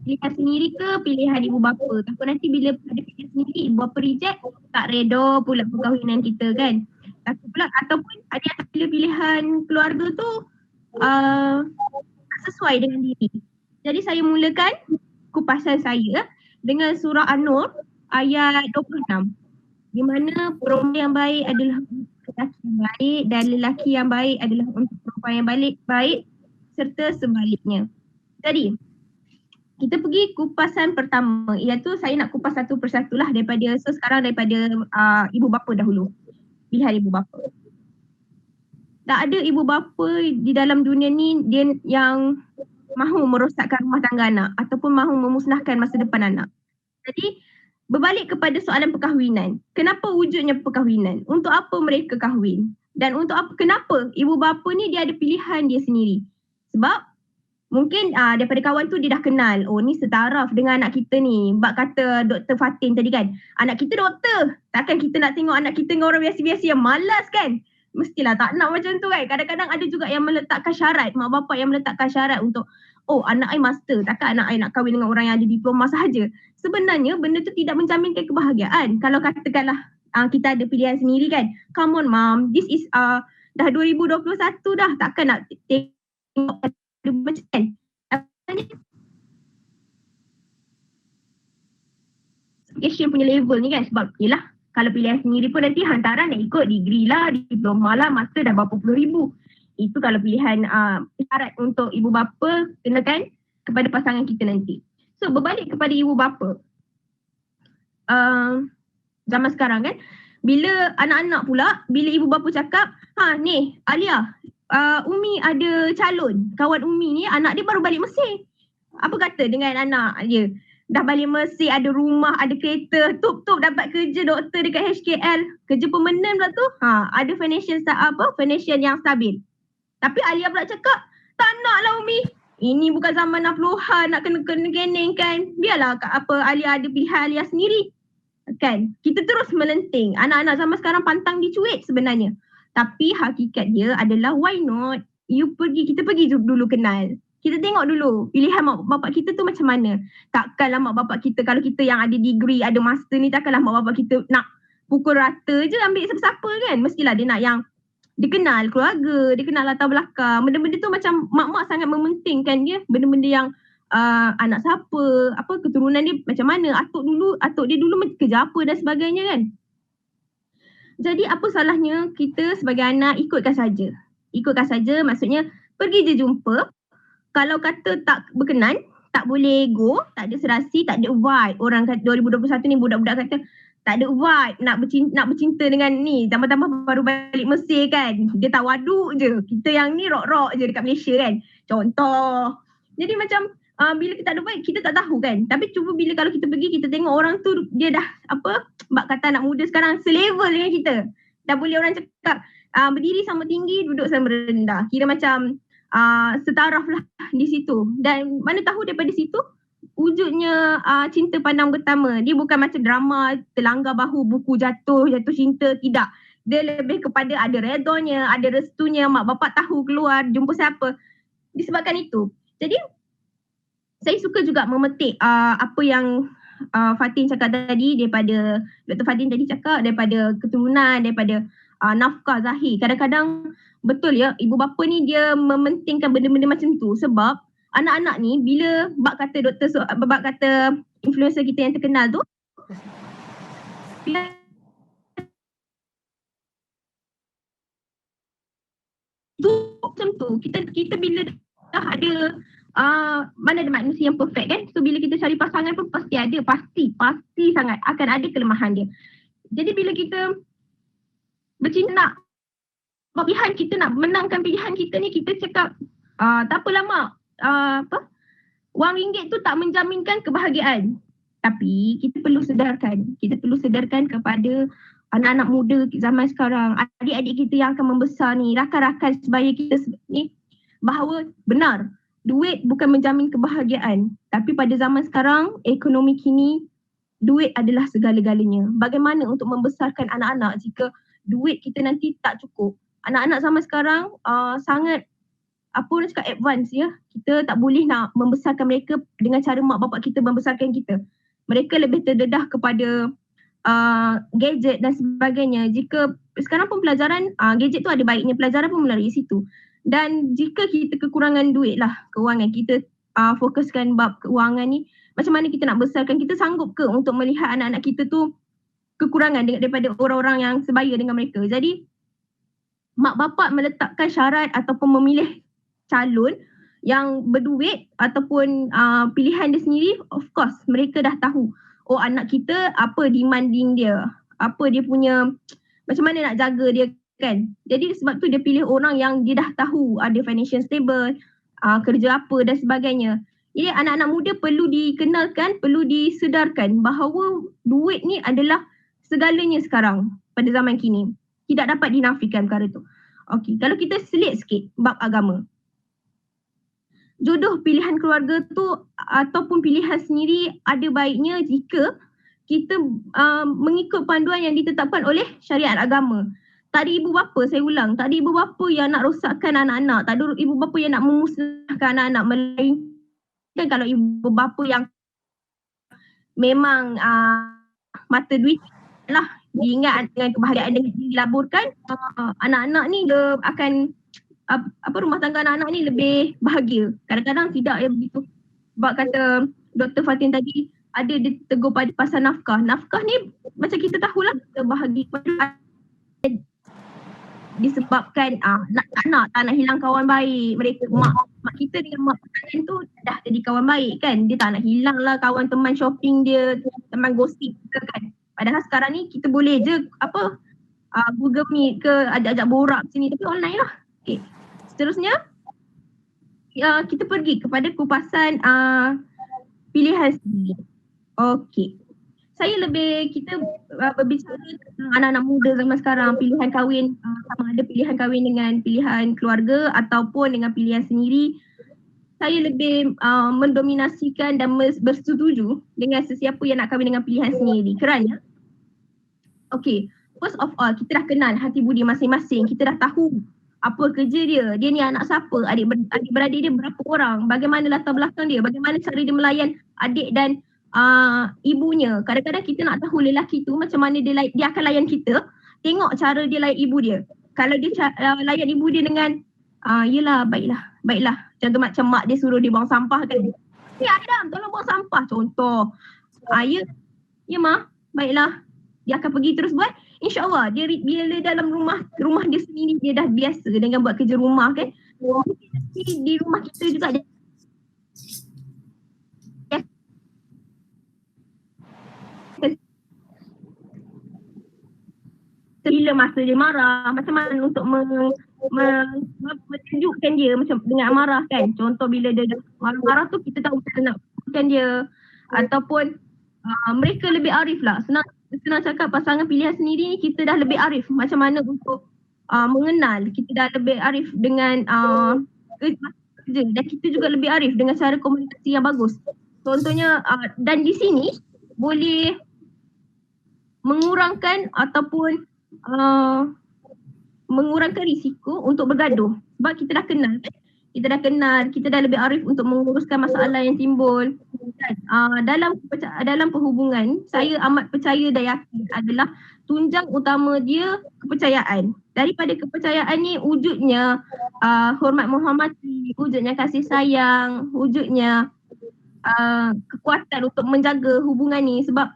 pilihan sendiri ke pilihan ibu bapa. Takut nanti bila ada pilihan sendiri, ibu bapa reject, tak reda pula perkahwinan kita kan. Takut pula, ataupun ada yang pilih pilihan keluarga tu tak sesuai dengan diri. Jadi saya mulakan kupasan saya dengan surah An-Nur ayat 26. Di mana perempuan yang baik adalah untuk lelaki yang baik dan lelaki yang baik adalah untuk perempuan yang baik serta sebaliknya. Jadi kita pergi kupasan pertama, iaitu saya nak kupas satu persatu lah sekarang daripada ibu bapa dahulu. Pilihan ibu bapa. Tak ada ibu bapa di dalam dunia ni dia yang mahu merosakkan rumah tangga anak ataupun mahu memusnahkan masa depan anak. Jadi berbalik kepada soalan perkahwinan. Kenapa wujudnya perkahwinan? Untuk apa mereka kahwin? Dan untuk apa, kenapa ibu bapa ni dia ada pilihan dia sendiri? Sebab mungkin daripada kawan tu dia dah kenal, oh ni setaraf dengan anak kita ni. Bak kata Dr. Fatin tadi kan, anak kita doktor. Takkan kita nak tengok anak kita dengan orang biasa-biasa yang malas kan? Mestilah tak nak macam tu kan. Kadang-kadang ada juga yang meletakkan syarat, mak bapak yang meletakkan syarat untuk oh anak I master, takkan anak I nak kahwin dengan orang yang ada diploma sahaja. Sebenarnya benda tu tidak menjaminkan kebahagiaan. Kalau katakanlah kita ada pilihan sendiri kan. Come on mom, this is dah 2021 dah, takkan nak tengok macam kan. Education punya level ni kan, sebab yelah kalau pilihan sendiri pun nanti hantaran nak ikut degree lah, diploma lah, master dah berapa puluh ribu. Itu kalau pilihan syarat untuk ibu bapa kenakan kepada pasangan kita nanti. So berbalik kepada ibu bapa. Zaman sekarang kan, bila anak-anak pula, bila ibu bapa cakap, ni Alia, Umi ada calon, kawan Umi ni anak dia baru balik Mesir. Apa kata dengan anak dia? Dah balik Mesir, ada rumah, ada kereta, tup-tup dapat kerja doktor dekat HKL, kerja permanent pula tu, ada financial yang stabil. Tapi Alia pula cakap, tak nak lah Umi. Ini bukan zaman 60-an nak kena-kena kan. Biarlah Alia ada pilihan Alia sendiri. Kan? Kita terus melenting. Anak-anak zaman sekarang pantang dicuit sebenarnya. Tapi hakikat dia adalah why not? Kita pergi dulu kenal. Kita tengok dulu pilihan mak bapak kita tu macam mana. Takkanlah mak bapak kita, kalau kita yang ada degree, ada master ni, takkanlah mak bapak kita nak pukul rata je ambil siapa-siapa kan. Mestilah dia nak yang dia kenal keluarga, dia kenal latar belakang. Benda-benda tu macam mak-mak sangat mementingkan dia. Benda-benda yang anak siapa, keturunan dia macam mana, atuk dia dulu kerja apa dan sebagainya kan. Jadi apa salahnya kita sebagai anak ikutkan saja. Ikutkan saja maksudnya pergi je jumpa. Kalau kata tak berkenan, tak boleh go, tak ada serasi, tak ada vibe. Orang kata 2021 ni budak-budak kata tak ada vibe nak bercinta dengan ni. Tambah-tambah baru balik Mesir kan. Dia tak waduk je. Kita yang ni rock-rock je dekat Malaysia kan. Contoh. Jadi macam bila kita ada vibe, kita tak tahu kan. Tapi cuba bila kalau kita pergi, kita tengok orang tu dia dah bak kata anak muda sekarang selevel dengan kita. Dah boleh orang cakap berdiri sama tinggi, duduk sama rendah. Kira macam setaraf lah di situ. Dan mana tahu daripada situ wujudnya cinta pandang pertama. Dia bukan macam drama terlanggar bahu, buku jatuh cinta, tidak. Dia lebih kepada ada redanya, ada restunya, mak bapak tahu keluar jumpa siapa. Disebabkan itu. Jadi saya suka juga memetik apa yang Fatin cakap tadi, daripada Dr. Fatin tadi cakap, daripada keturunan, daripada nafkah zahir. Kadang-kadang betul ya, ibu bapa ni dia mementingkan benda-benda macam tu sebab anak-anak ni bila bak kata influencer kita yang terkenal tu, bila tu macam tu, kita bila dah ada mana ada manusia yang perfect kan. So bila kita cari pasangan pun pasti sangat akan ada kelemahan dia. Jadi bila kita bercinta pilihan kita, nak menangkan pilihan kita ni, kita cakap tak apalah mak, wang ringgit tu tak menjaminkan kebahagiaan. Tapi kita perlu sedarkan kepada anak-anak muda zaman sekarang, adik-adik kita yang akan membesar ni, rakan-rakan sebaya kita ni, bahawa benar duit bukan menjamin kebahagiaan. Tapi pada zaman sekarang, ekonomi kini, duit adalah segala-galanya. Bagaimana untuk membesarkan anak-anak jika duit kita nanti tak cukup? Anak-anak zaman sekarang sangat orang cakap advance ya. Kita tak boleh nak membesarkan mereka dengan cara mak bapak kita membesarkan kita. Mereka lebih terdedah kepada gadget dan sebagainya. Jika sekarang pun pelajaran, gadget tu ada baiknya, pelajaran pun melalui situ. Dan jika kita kekurangan duit lah, kewangan, kita fokuskan bab keuangan ni, macam mana kita nak besarkan? Kita sanggup ke untuk melihat anak-anak kita tu kekurangan daripada orang-orang yang sebaya dengan mereka? Jadi mak bapak meletakkan syarat ataupun memilih calon yang berduit ataupun pilihan dia sendiri, of course mereka dah tahu anak kita apa demanding dia, apa dia punya, macam mana nak jaga dia kan. Jadi sebab tu dia pilih orang yang dia dah tahu ada financial stable, kerja apa dan sebagainya. Jadi anak-anak muda perlu dikenalkan, perlu disedarkan bahawa duit ni adalah segalanya sekarang pada zaman kini. Tidak dapat dinafikan perkara tu. Okey, kalau kita selit sikit bab agama. Jodoh pilihan keluarga tu ataupun pilihan sendiri ada baiknya jika kita mengikut panduan yang ditetapkan oleh syariat agama. Tak ada ibu bapa, saya ulang, tak ada ibu bapa yang nak rosakkan anak-anak, tak ada ibu bapa yang nak memusnahkan anak-anak, melainkan kalau ibu bapa yang memang mata duit lah, diingat dengan kebahagiaan yang dilaburkan, anak-anak ni dia akan rumah tangga anak-anak ni lebih bahagia. Kadang-kadang tidak ya begitu. Sebab kata Dr. Fatin tadi, ada dia tegur pada pasal nafkah. Nafkah ni macam kita tahulah, kita bahagia disebabkan tak nak hilang kawan baik. Mereka mak kita dengan mak pasangan tu dah jadi kawan baik kan. Dia tak nak hilang lah kawan teman shopping dia, teman gosip ke kan. Padahal sekarang ni kita boleh je Google Meet ke ajak-ajak borak sini, tapi online lah. Okay. Seterusnya kita pergi kepada kupasan pilihan sendiri. Okey. Kita berbicara tentang anak-anak muda zaman sekarang, pilihan kahwin, sama ada pilihan kahwin dengan pilihan keluarga ataupun dengan pilihan sendiri. Saya lebih mendominasikan dan bersetuju dengan sesiapa yang nak kahwin dengan pilihan sendiri. Kerana first of all, kita dah kenal hati budi masing-masing, kita dah tahu apa kerja dia ni anak siapa, adik-beradik dia berapa orang, bagaimana latar belakang dia, bagaimana cara dia melayan adik dan ibunya. Kadang-kadang kita nak tahu lelaki tu macam mana dia akan layan kita, tengok cara dia layan ibu dia. Kalau dia layan ibu dia dengan yelah baiklah, contoh macam mak dia suruh dia buang sampah kan, Adam tolong buang sampah contoh, ya ma, baiklah, dia akan pergi terus buat. InsyaAllah dia bila dalam rumah dia sendiri dia dah biasa dengan buat kerja rumah kan. Di rumah kita juga dia bila masa dia marah, macam mana untuk menunjukkan dia macam dengan amarah kan. Contoh bila dia marah tu kita tahu kita nak kan dia, ataupun mereka lebih arif lah. Senang cakap pasangan pilihan sendiri ni kita dah lebih arif macam mana untuk mengenal. Kita dah lebih arif dengan kerja dan kita juga lebih arif dengan cara komunikasi yang bagus. Contohnya dan di sini boleh mengurangkan ataupun mengurangkan risiko untuk bergaduh. Sebab kita dah kenal, kita dah lebih arif untuk menguruskan masalah yang timbul. Dalam perhubungan, saya amat percaya dan yakin adalah tunjang utama dia kepercayaan. Daripada kepercayaan ni wujudnya hormat menghormati, wujudnya kasih sayang, wujudnya kekuatan untuk menjaga hubungan ni. Sebab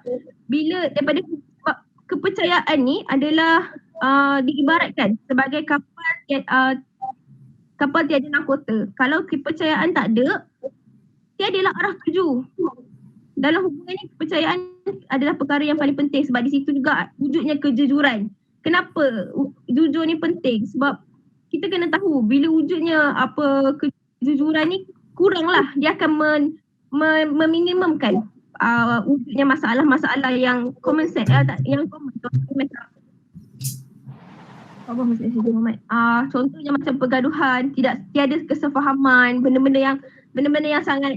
daripada kepercayaan ni adalah diibaratkan sebagai kapal tiada nahkota. Kalau kepercayaan tak ada, tiadalah arah tuju. Dalam hubungan ni kepercayaan adalah perkara yang paling penting, sebab di situ juga wujudnya kejujuran. Kenapa jujur ni penting? Sebab kita kena tahu bila wujudnya kejujuran ni kuranglah, dia akan meminimumkan wujudnya masalah-masalah yang common sense, yang common. Contohnya macam pergaduhan, tiada kesefahaman, benda-benda yang sangat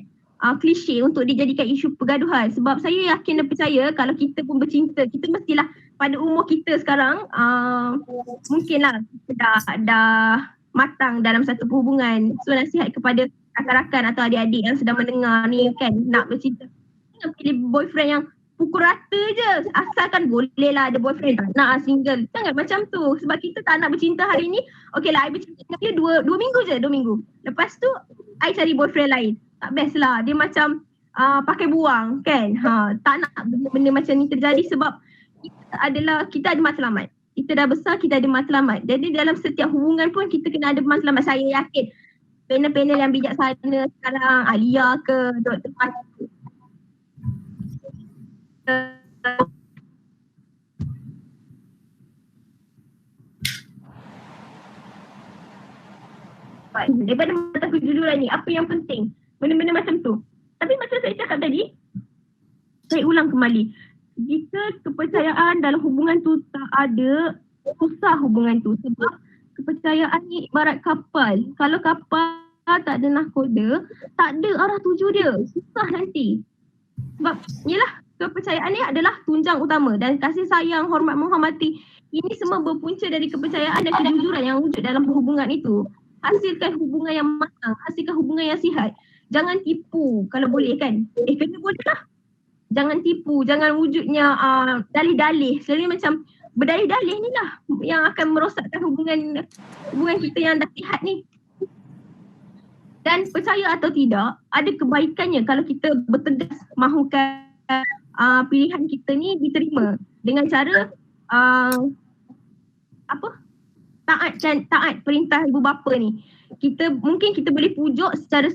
klise untuk dijadikan isu pergaduhan. Sebab saya yakin dan percaya kalau kita pun bercinta, kita mestilah pada umur kita sekarang mungkinlah kita dah matang dalam satu hubungan. So nasihat kepada rakan-rakan atau adik-adik yang sedang mendengar ni kan, nak bercinta, jangan pilih boyfriend yang pukul rata je, asalkan boleh lah ada boyfriend, tak nak single. Jangan macam tu. Sebab kita tak nak bercinta hari ni, okey lah I bercinta dengan dia 2 minggu je, 2 minggu. Lepas tu I cari boyfriend lain. Tak best lah, dia macam pakai buang kan. Tak nak benda-benda macam ni terjadi, sebab kita ada matlamat. Kita dah besar, kita ada matlamat. Jadi dalam setiap hubungan pun kita kena ada matlamat. Saya yakin panel-panel yang bijaksana sekarang, Alia ke, Dr. Fatin, daripada mata kejujuran ni, apa yang penting? Benda-benda macam tu. Tapi macam saya cakap tadi, saya ulang kembali. Jika kepercayaan dalam hubungan tu tak ada, susah hubungan tu. Sebab kepercayaan ni ibarat kapal. Kalau kapal tak ada nahkoda, tak ada arah tuju dia. Susah nanti. Sebab yelah, kepercayaan ni adalah tunjang utama dan kasih sayang, hormat, menghormati. Ini semua berpunca dari kepercayaan dan kejujuran yang wujud dalam hubungan itu. Hasilkan hubungan yang matang, hasilkan hubungan yang sihat. Jangan tipu kalau boleh kan. Kena boleh lah. Jangan tipu, jangan wujudnya dalih-dalih. Selalu macam berdalih-dalih ni lah yang akan merosakkan hubungan kita yang dah sihat ni. Dan percaya atau tidak, ada kebaikannya kalau kita bertegas mahukan pilihan kita ni diterima dengan cara taat perintah ibu bapa ni. Mungkin kita boleh pujuk secara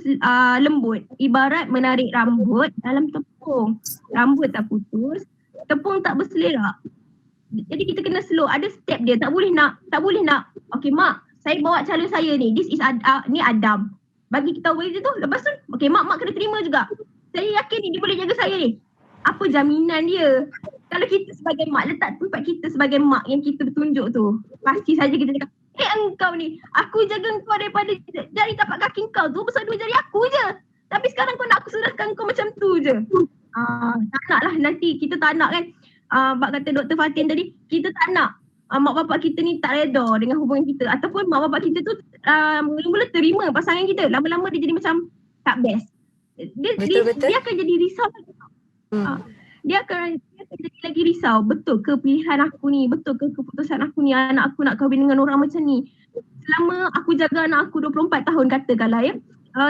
lembut, ibarat menarik rambut dalam tepung. Rambut tak putus, tepung tak berselerak. Jadi kita kena slow, ada step dia. Tak boleh nak okey mak, saya bawa calon saya ni, this is ni Adam. Bagi kita tahu je tu, lepas tu okey mak kena terima juga. Saya yakin ni dia boleh jaga saya ni. Apa jaminan dia? Kalau kita sebagai mak, letak tempat kita sebagai mak yang kita tunjuk tu, pasti saja kita cakap, engkau ni, aku jaga engkau daripada jari tapak kaki engkau tu besar 2 jari aku je. Tapi sekarang kau nak aku serahkan kau macam tu je. Tak nak lah nanti, kita tak nak kan. Bak kata Dr. Fatin tadi, kita tak nak mak bapak kita ni tak reda dengan hubungan kita. Ataupun mak bapak kita tu mula-mula terima pasangan kita. Lama-lama dia jadi macam tak best. Dia akan jadi risau. Dia akan jadi lagi risau. Betul ke pilihan aku ni? Betul ke keputusan aku ni? Anak aku nak kahwin dengan orang macam ni? Selama aku jaga anak aku 24 tahun katakanlah ya.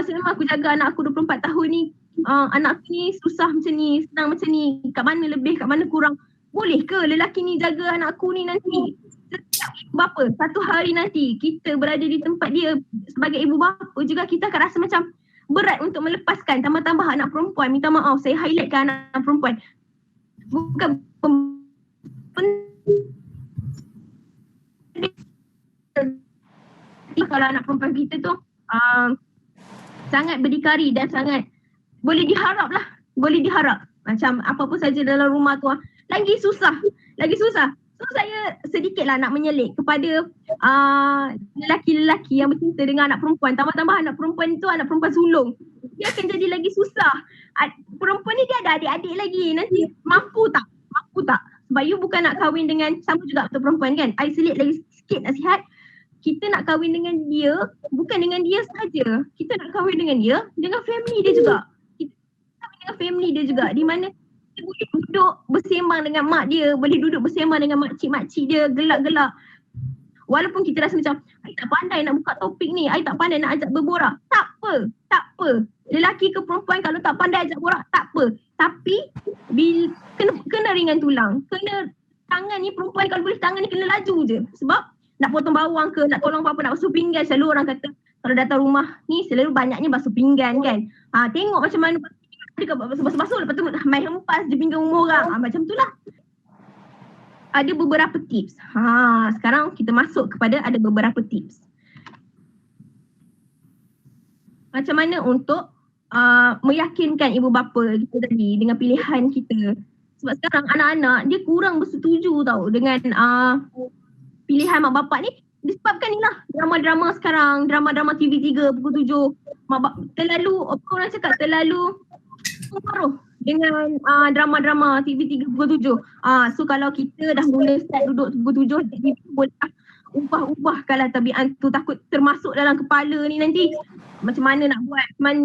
Selama aku jaga anak aku 24 tahun ni, anak aku ni susah macam ni, senang macam ni, kat mana lebih, kat mana kurang. Boleh ke lelaki ni jaga anak aku ni nanti? Setiap ibu bapa, satu hari nanti kita berada di tempat dia sebagai ibu bapa juga, kita akan rasa macam berat untuk melepaskan, tambah-tambah anak perempuan. Minta maaf, saya highlightkan anak perempuan. Bukan kalau anak perempuan kita tu sangat berdikari dan sangat boleh diharap. Macam apa pun saja dalam rumah tu lagi susah. So saya sedikitlah nak menyelit kepada lelaki-lelaki yang bercinta dengan anak perempuan. Tambah-tambah anak perempuan tu anak perempuan sulung. Dia akan jadi lagi susah. Perempuan ni dia ada adik-adik lagi. Nanti mampu tak? Sebab you bukan nak kahwin dengan, sama juga untuk perempuan kan. I selit lagi sikit nasihat. Kita nak kahwin dengan dia, bukan dengan dia sahaja. Kita nak kahwin dengan dia, dengan family dia juga. Kita kahwin dengan family dia juga. Di mana dia boleh duduk bersembang dengan mak dia, boleh duduk bersembang dengan makcik-makcik dia, gelak-gelak. Walaupun kita rasa macam, I tak pandai nak buka topik ni, I tak pandai nak ajak berborak. Tak apa. Lelaki ke perempuan kalau tak pandai ajak borak, tak apa. Tapi, kena ringan tulang. Kena tangan ni, perempuan kalau boleh tangan ni kena laju je. Sebab nak potong bawang ke, nak tolong apa-apa, nak basuh pinggan. Selalu orang kata, kalau datang rumah ni selalu banyaknya basuh pinggan kan. Tengok macam mana dia basuh-basuh, lepas tu main hempas je pinggan rumah orang. Macam tu lah. Ada beberapa tips. Sekarang kita masuk kepada ada beberapa tips. Macam mana untuk meyakinkan ibu bapa kita tadi dengan pilihan kita. Sebab sekarang anak-anak dia kurang bersetuju tau dengan pilihan mak bapak ni. Disebabkan ni lah drama-drama sekarang, drama-drama TV3 pukul 7. Terlalu, orang cakap terlalu pengaruh dengan drama-drama TV3 pukul 7. So kalau kita dah mula start duduk pukul 7, jadi boleh ubah-ubahkanlah tabiat tu. Takut termasuk dalam kepala ni nanti. Macam mana nak buat, macam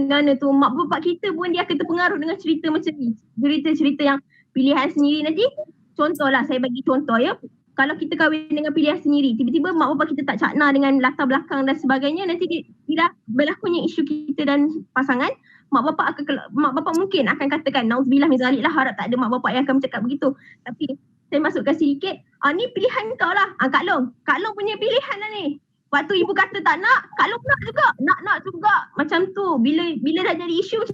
mana tu. Mak bapak kita pun dia akan terpengaruh dengan cerita macam ni. Cerita-cerita yang pilihan sendiri nanti. Contohlah, saya bagi contoh ya. Kalau kita kahwin dengan pilihan sendiri, tiba-tiba mak bapak kita tak cakna dengan latar belakang dan sebagainya, nanti bila berlakunya isu kita dan pasangan, mak bapak mungkin akan katakan, nauzubillah min zalik lah, harap tak ada mak bapak yang akan bercakap begitu. Tapi saya masukkan sedikit, ni pilihan kau lah. Kak Long punya pilihan lah ni. Waktu ibu kata tak nak, Kak Long nak juga. Nak juga. Macam tu. Bila dah jadi isu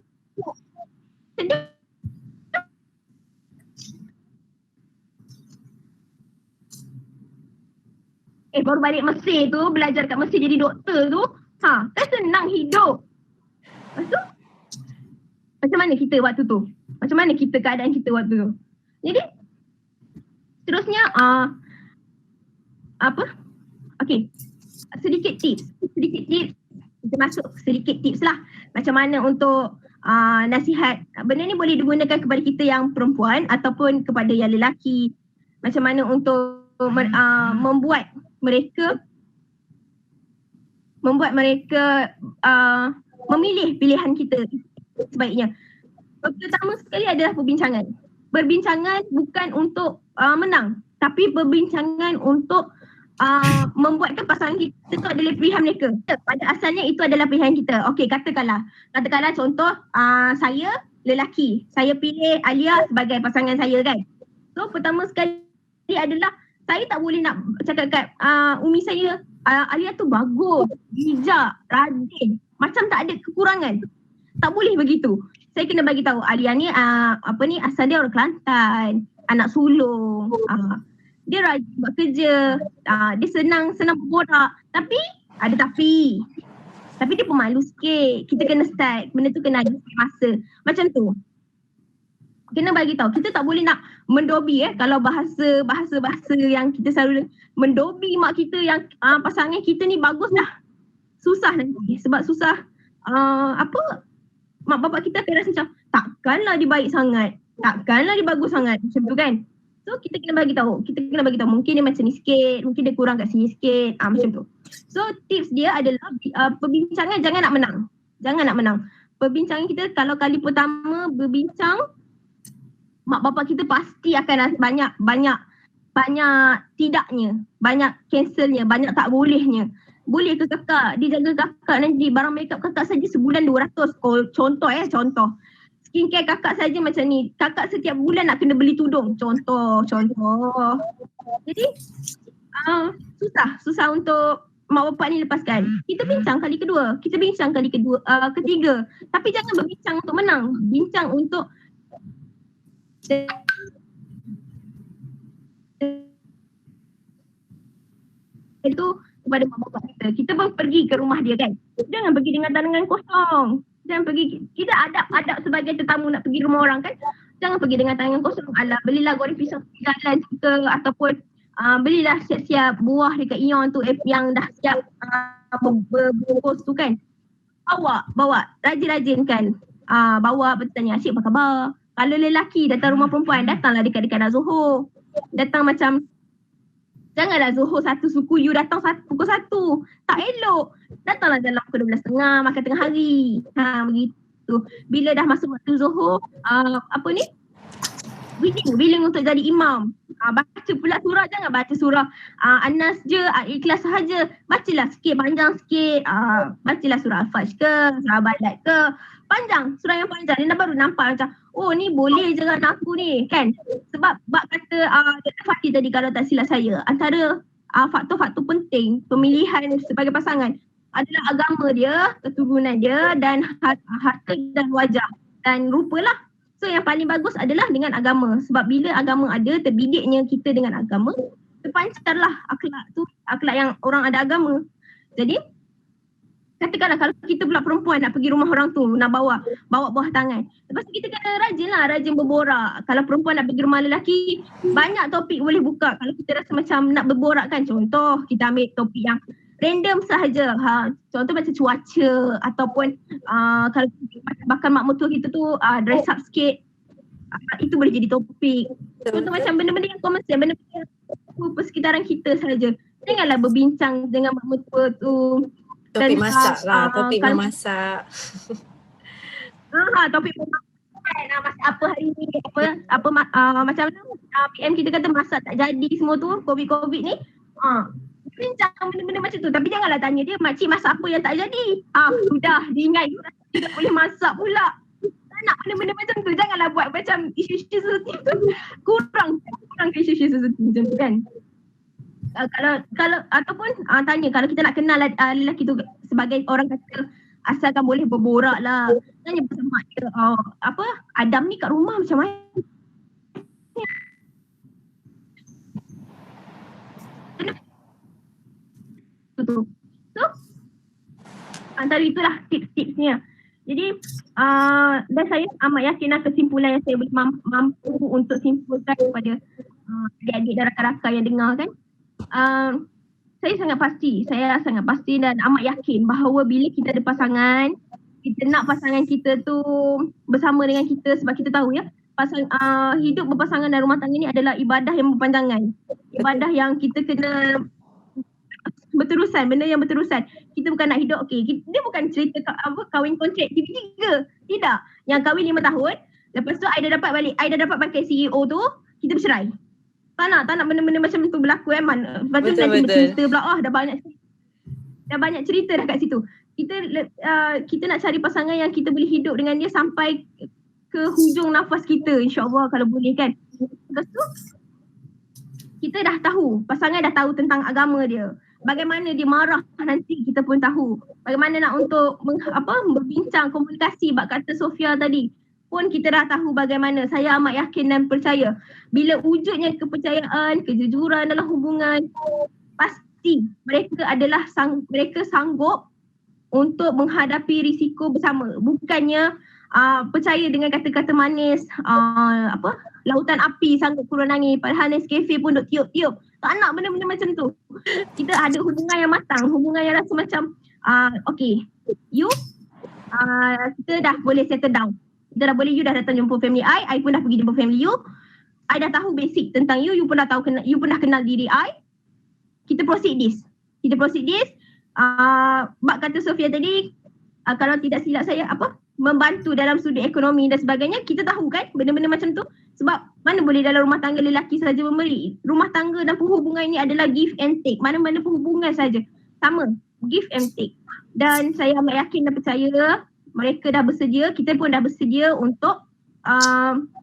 baru balik Mesir tu, belajar kat Mesir jadi doktor tu, Kan senang hidup. Lepas tu, macam mana kita waktu tu? Macam mana kita keadaan kita waktu tu? Jadi, seterusnya, okay, sedikit tips. Kita masuk sedikit tips lah. Macam mana untuk nasihat. Benda ni boleh digunakan kepada kita yang perempuan ataupun kepada yang lelaki. Macam mana untuk membuat mereka memilih pilihan kita sebaiknya. Pertama sekali adalah perbincangan. Berbincangan bukan untuk menang, tapi berbincangan untuk membuatkan pasangan kita tu adalah pilihan mereka. Pada asalnya itu adalah pilihan kita. Okey, katakanlah contoh saya lelaki, saya pilih Alia sebagai pasangan saya kan. So pertama sekali adalah saya tak boleh nak cakap kat umi saya, Alia tu bagus, bijak, rajin, macam tak ada kekurangan. Tak boleh begitu. Saya kena bagi tahu Alia ni asal dia orang Kelantan, anak sulung. Dia rajin buat kerja, dia senang berborak. Tapi ada tapi dia pemalu sikit. Kita kena start, benda tu kena ada masa. Macam tu. Kena bagi tahu. Kita tak boleh nak mendobi kalau bahasa yang kita selalu mendobi mak kita yang pasangan kita ni bagus dah. Susah nanti sebab susah mak bapak kita akan rasa macam takkanlah dia baik sangat, takkanlah dia bagus sangat macam tu kan. So kita kena bagi tahu. Mungkin dia macam ni sikit, mungkin dia kurang kat sini sikit, macam tu. So tips dia adalah perbincangan jangan nak menang. Perbincangan kita kalau kali pertama berbincang, mak bapak kita pasti akan rasa banyak tidaknya, banyak cancelnya, banyak tak bolehnya. Boleh ke kakak, dia jaga kakak nanti barang makeup kakak saja sebulan 200. Contoh. Skincare kakak saja macam ni, kakak setiap bulan nak kena beli tudung. Contoh. Jadi susah untuk mak bapak ni lepaskan. Kita bincang kali kedua, ketiga. Tapi jangan berbincang untuk menang, bincang untuk itu kepada mak bapak kita. Kita pun pergi ke rumah dia kan. Jangan pergi dengan tangan kosong. Kita adab sebagai tetamu nak pergi rumah orang kan. Jangan pergi dengan tangan kosong. Alah, belilah goreng pisang jalan ke, ataupun belilah siap-siap buah dekat Ion tu yang dah siap berbungkus tu kan. Bawa rajin-rajin kan. Bawa bertanya asyik apa khabar. Kalau lelaki datang rumah perempuan, datanglah dekat-dekat nak Zohor. Datang macam janganlah Zohor satu suku, you datang pukul 1. Tak elok. Datanglah dalam pukul 12.30 makan tengah hari. Begitu. Bila dah masuk waktu Zohor, willing untuk jadi imam. Baca pula surah, jangan baca surah Anas je, Ikhlas sahaja. Bacalah sikit, panjang sikit. Bacalah surah Al-Fajr ke, surah Balad ke. Panjang, surah yang panjang. Dia baru nampak macam, oh ni boleh je kan aku ni kan. Sebab kata Fatih tadi kalau tak silap saya, antara faktor-faktor penting pemilihan sebagai pasangan adalah agama dia, keturunan dia dan harta dan wajah dan rupa lah. So yang paling bagus adalah dengan agama. Sebab bila agama ada, terbidiknya kita dengan agama, terpancarlah akhlak yang orang ada agama. Jadi katakanlah kalau kita pula perempuan nak pergi rumah orang tu, nak bawa buah tangan. Lepas tu kita kena rajin berborak. Kalau perempuan nak pergi rumah lelaki, banyak topik boleh buka. Kalau kita rasa macam nak berborak kan, contoh kita ambil topik yang random sahaja. Contoh macam cuaca ataupun kalau bakal mak mertua kita tu dress up sikit. Itu boleh jadi topik. Contoh macam benda-benda yang common sense, benda-benda yang persekitaran kita sahaja. Janganlah berbincang dengan mak mertua tu. Topik masak lah, topik memasak. Topik memasak. Masak apa hari ni, macam mana PM kita kata masak tak jadi semua tu, COVID ni. Bincang benda-benda macam tu. Tapi janganlah tanya dia, makcik masak apa yang tak jadi. Sudah, diingat dia tak boleh masak pula. Tak nak benda-benda macam tu. Janganlah buat macam isu-isu seperti tu. Kurang ke isu-isu seperti macam tu kan. Kalau ataupun tanya kalau kita nak kenal lelaki tu sebagai orang kata asalkan boleh berborak lah. Tanya pasal mak dia, Adam ni kat rumah macam mana? So Antara itulah tips-tipsnya. Jadi dan saya amat yakinlah kesimpulan yang saya boleh mampu untuk simpulkan kepada adik-adik dan rakan-rakan yang dengar kan. Saya sangat pasti dan amat yakin bahawa bila kita ada pasangan, kita nak pasangan kita tu bersama dengan kita, sebab kita tahu ya, hidup berpasangan dan rumah tangga ni adalah ibadah yang berpanjangan. Ibadah yang kita kena berterusan, benda yang berterusan. Kita bukan nak hidup, dia bukan cerita kahwin kontrak TV3. Tidak. Yang kahwin 5 tahun, lepas tu I dah dapat pakai CEO tu, kita bercerai. Tak nak benda-benda macam tu berlaku lepas tu nanti bercerita pula, dah banyak cerita dah kat situ. Kita nak cari pasangan yang kita boleh hidup dengan dia sampai ke hujung nafas kita, insya-Allah kalau boleh kan. Lepas tu kita dah tahu, pasangan dah tahu tentang agama dia. Bagaimana dia marah nanti kita pun tahu. Bagaimana nak untuk berbincang, komunikasi, bak kata Sofia tadi pun kita dah tahu bagaimana. Saya amat yakin dan percaya bila wujudnya kepercayaan, kejujuran dalam hubungan, pasti mereka sanggup untuk menghadapi risiko bersama. Bukannya percaya dengan kata-kata manis, lautan api sanggup kurang angin, padahal Nescafe pun duk tiup-tiup. Tak nak benda-benda macam tu. Kita ada hubungan yang matang, hubungan yang rasa macam kita dah boleh settle down. Kita dah boleh, you dah datang jumpa family I pun dah pergi jumpa family you. I dah tahu basic tentang you pun dah tahu, you pun dah kenal diri I. Kita proceed this. Bak kata Sofia tadi, kalau tidak silap saya membantu dalam sudut ekonomi dan sebagainya, kita tahu kan benda-benda macam tu. Sebab mana boleh dalam rumah tangga lelaki saja memberi. Rumah tangga dan perhubungan ini adalah give and take. Mana-mana perhubungan saja sama, give and take. Dan saya amat yakin dan percaya mereka dah bersedia, kita pun dah bersedia untuk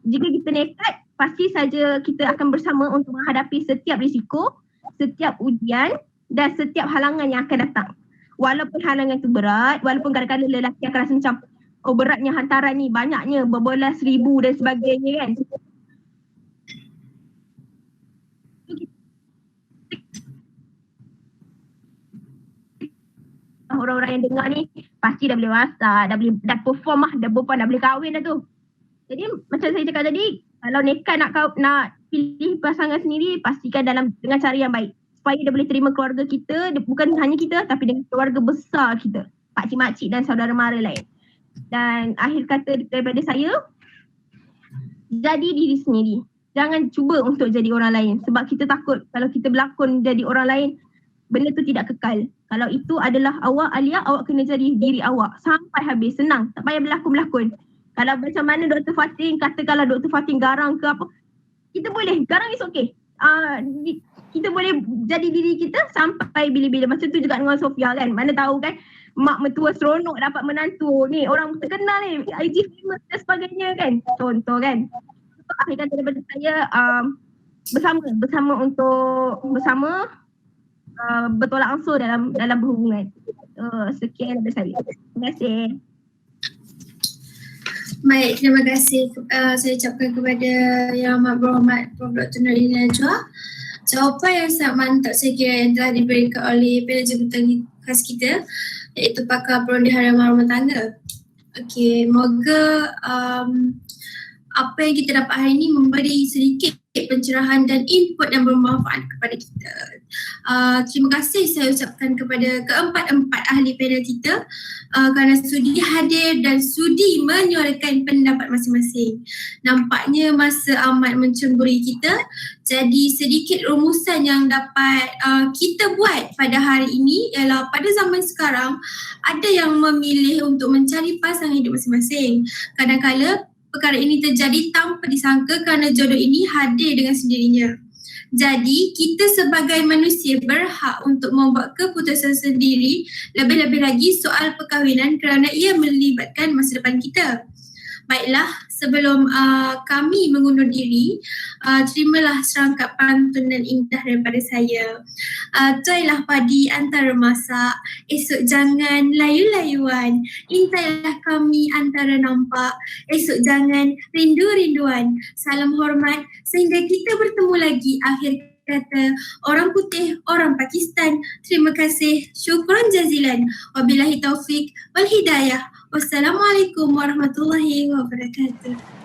jika kita nekat, pasti saja kita akan bersama untuk menghadapi setiap risiko, setiap ujian dan setiap halangan yang akan datang. Walaupun halangan itu berat, walaupun kadang-kadang lelaki akan rasa macam beratnya hantaran ni, banyaknya, berbelas ribu dan sebagainya kan. Orang-orang yang dengar ni pasti dah boleh masak, dah perform dah perempuan dah boleh kahwin dah tu. Jadi macam saya cakap tadi, kalau nekat nak pilih pasangan sendiri, pastikan dengan cara yang baik. Supaya dia boleh terima keluarga kita, bukan hanya kita tapi dengan keluarga besar kita, pakcik-makcik dan saudara mara lain. Dan akhir kata daripada saya, jadi diri sendiri. Jangan cuba untuk jadi orang lain, sebab kita takut kalau kita berlakon jadi orang lain, benda tu tidak kekal. Kalau itu adalah awak, Alia, awak kena jadi diri awak sampai habis, senang, tak payah berlakon-berlakon. Kalau macam mana Dr. Fatin kata, kalau Dr. Fatin garang ke apa, kita boleh, garang is okay. Kita boleh jadi diri kita sampai bila-bila. Macam tu juga dengan Sofia kan, mana tahu kan, mak mertua seronok dapat menantu ni, orang terkenal ni, IG famous dan sebagainya kan, contoh kan. Akhir kata daripada saya, bersama bertolak ansur dalam berhubungan. Sekian daripada saya. Terima kasih. Baik, terima kasih. Saya ucapkan kepada Yang Amat Berhormat Prof. Dr. Nordin Najwa. Jawapan yang sangat mantap saya kira yang telah diberikan oleh panel jemputan khas kita, iaitu pakar perundihan rumah tangga. Okey, moga apa yang kita dapat hari ini memberi sedikit pencerahan dan input yang bermanfaat kepada kita. Terima kasih saya ucapkan kepada keempat-empat ahli panel kita kerana sudi hadir dan sudi menyuarakan pendapat masing-masing. Nampaknya masa amat mencemburi kita, jadi sedikit rumusan yang dapat kita buat pada hari ini ialah pada zaman sekarang ada yang memilih untuk mencari pasangan hidup masing-masing. Kadang-kadang perkara ini terjadi tanpa disangka kerana jodoh ini hadir dengan sendirinya. Jadi kita sebagai manusia berhak untuk membuat keputusan sendiri, lebih-lebih lagi soal perkahwinan kerana ia melibatkan masa depan kita. Baiklah, sebelum kami mengundur diri, terimalah serangkap pantun dan indah daripada saya. Tuailah padi antara masak, esok jangan layu-layuan. Intailah kami antara nampak, esok jangan rindu-rinduan. Salam hormat sehingga kita bertemu lagi akhir kata orang putih, orang Pakistan. Terima kasih. Syukran jazilan. Wabillahi taufik wal hidayah. Wassalamualaikum warahmatullahi wabarakatuh.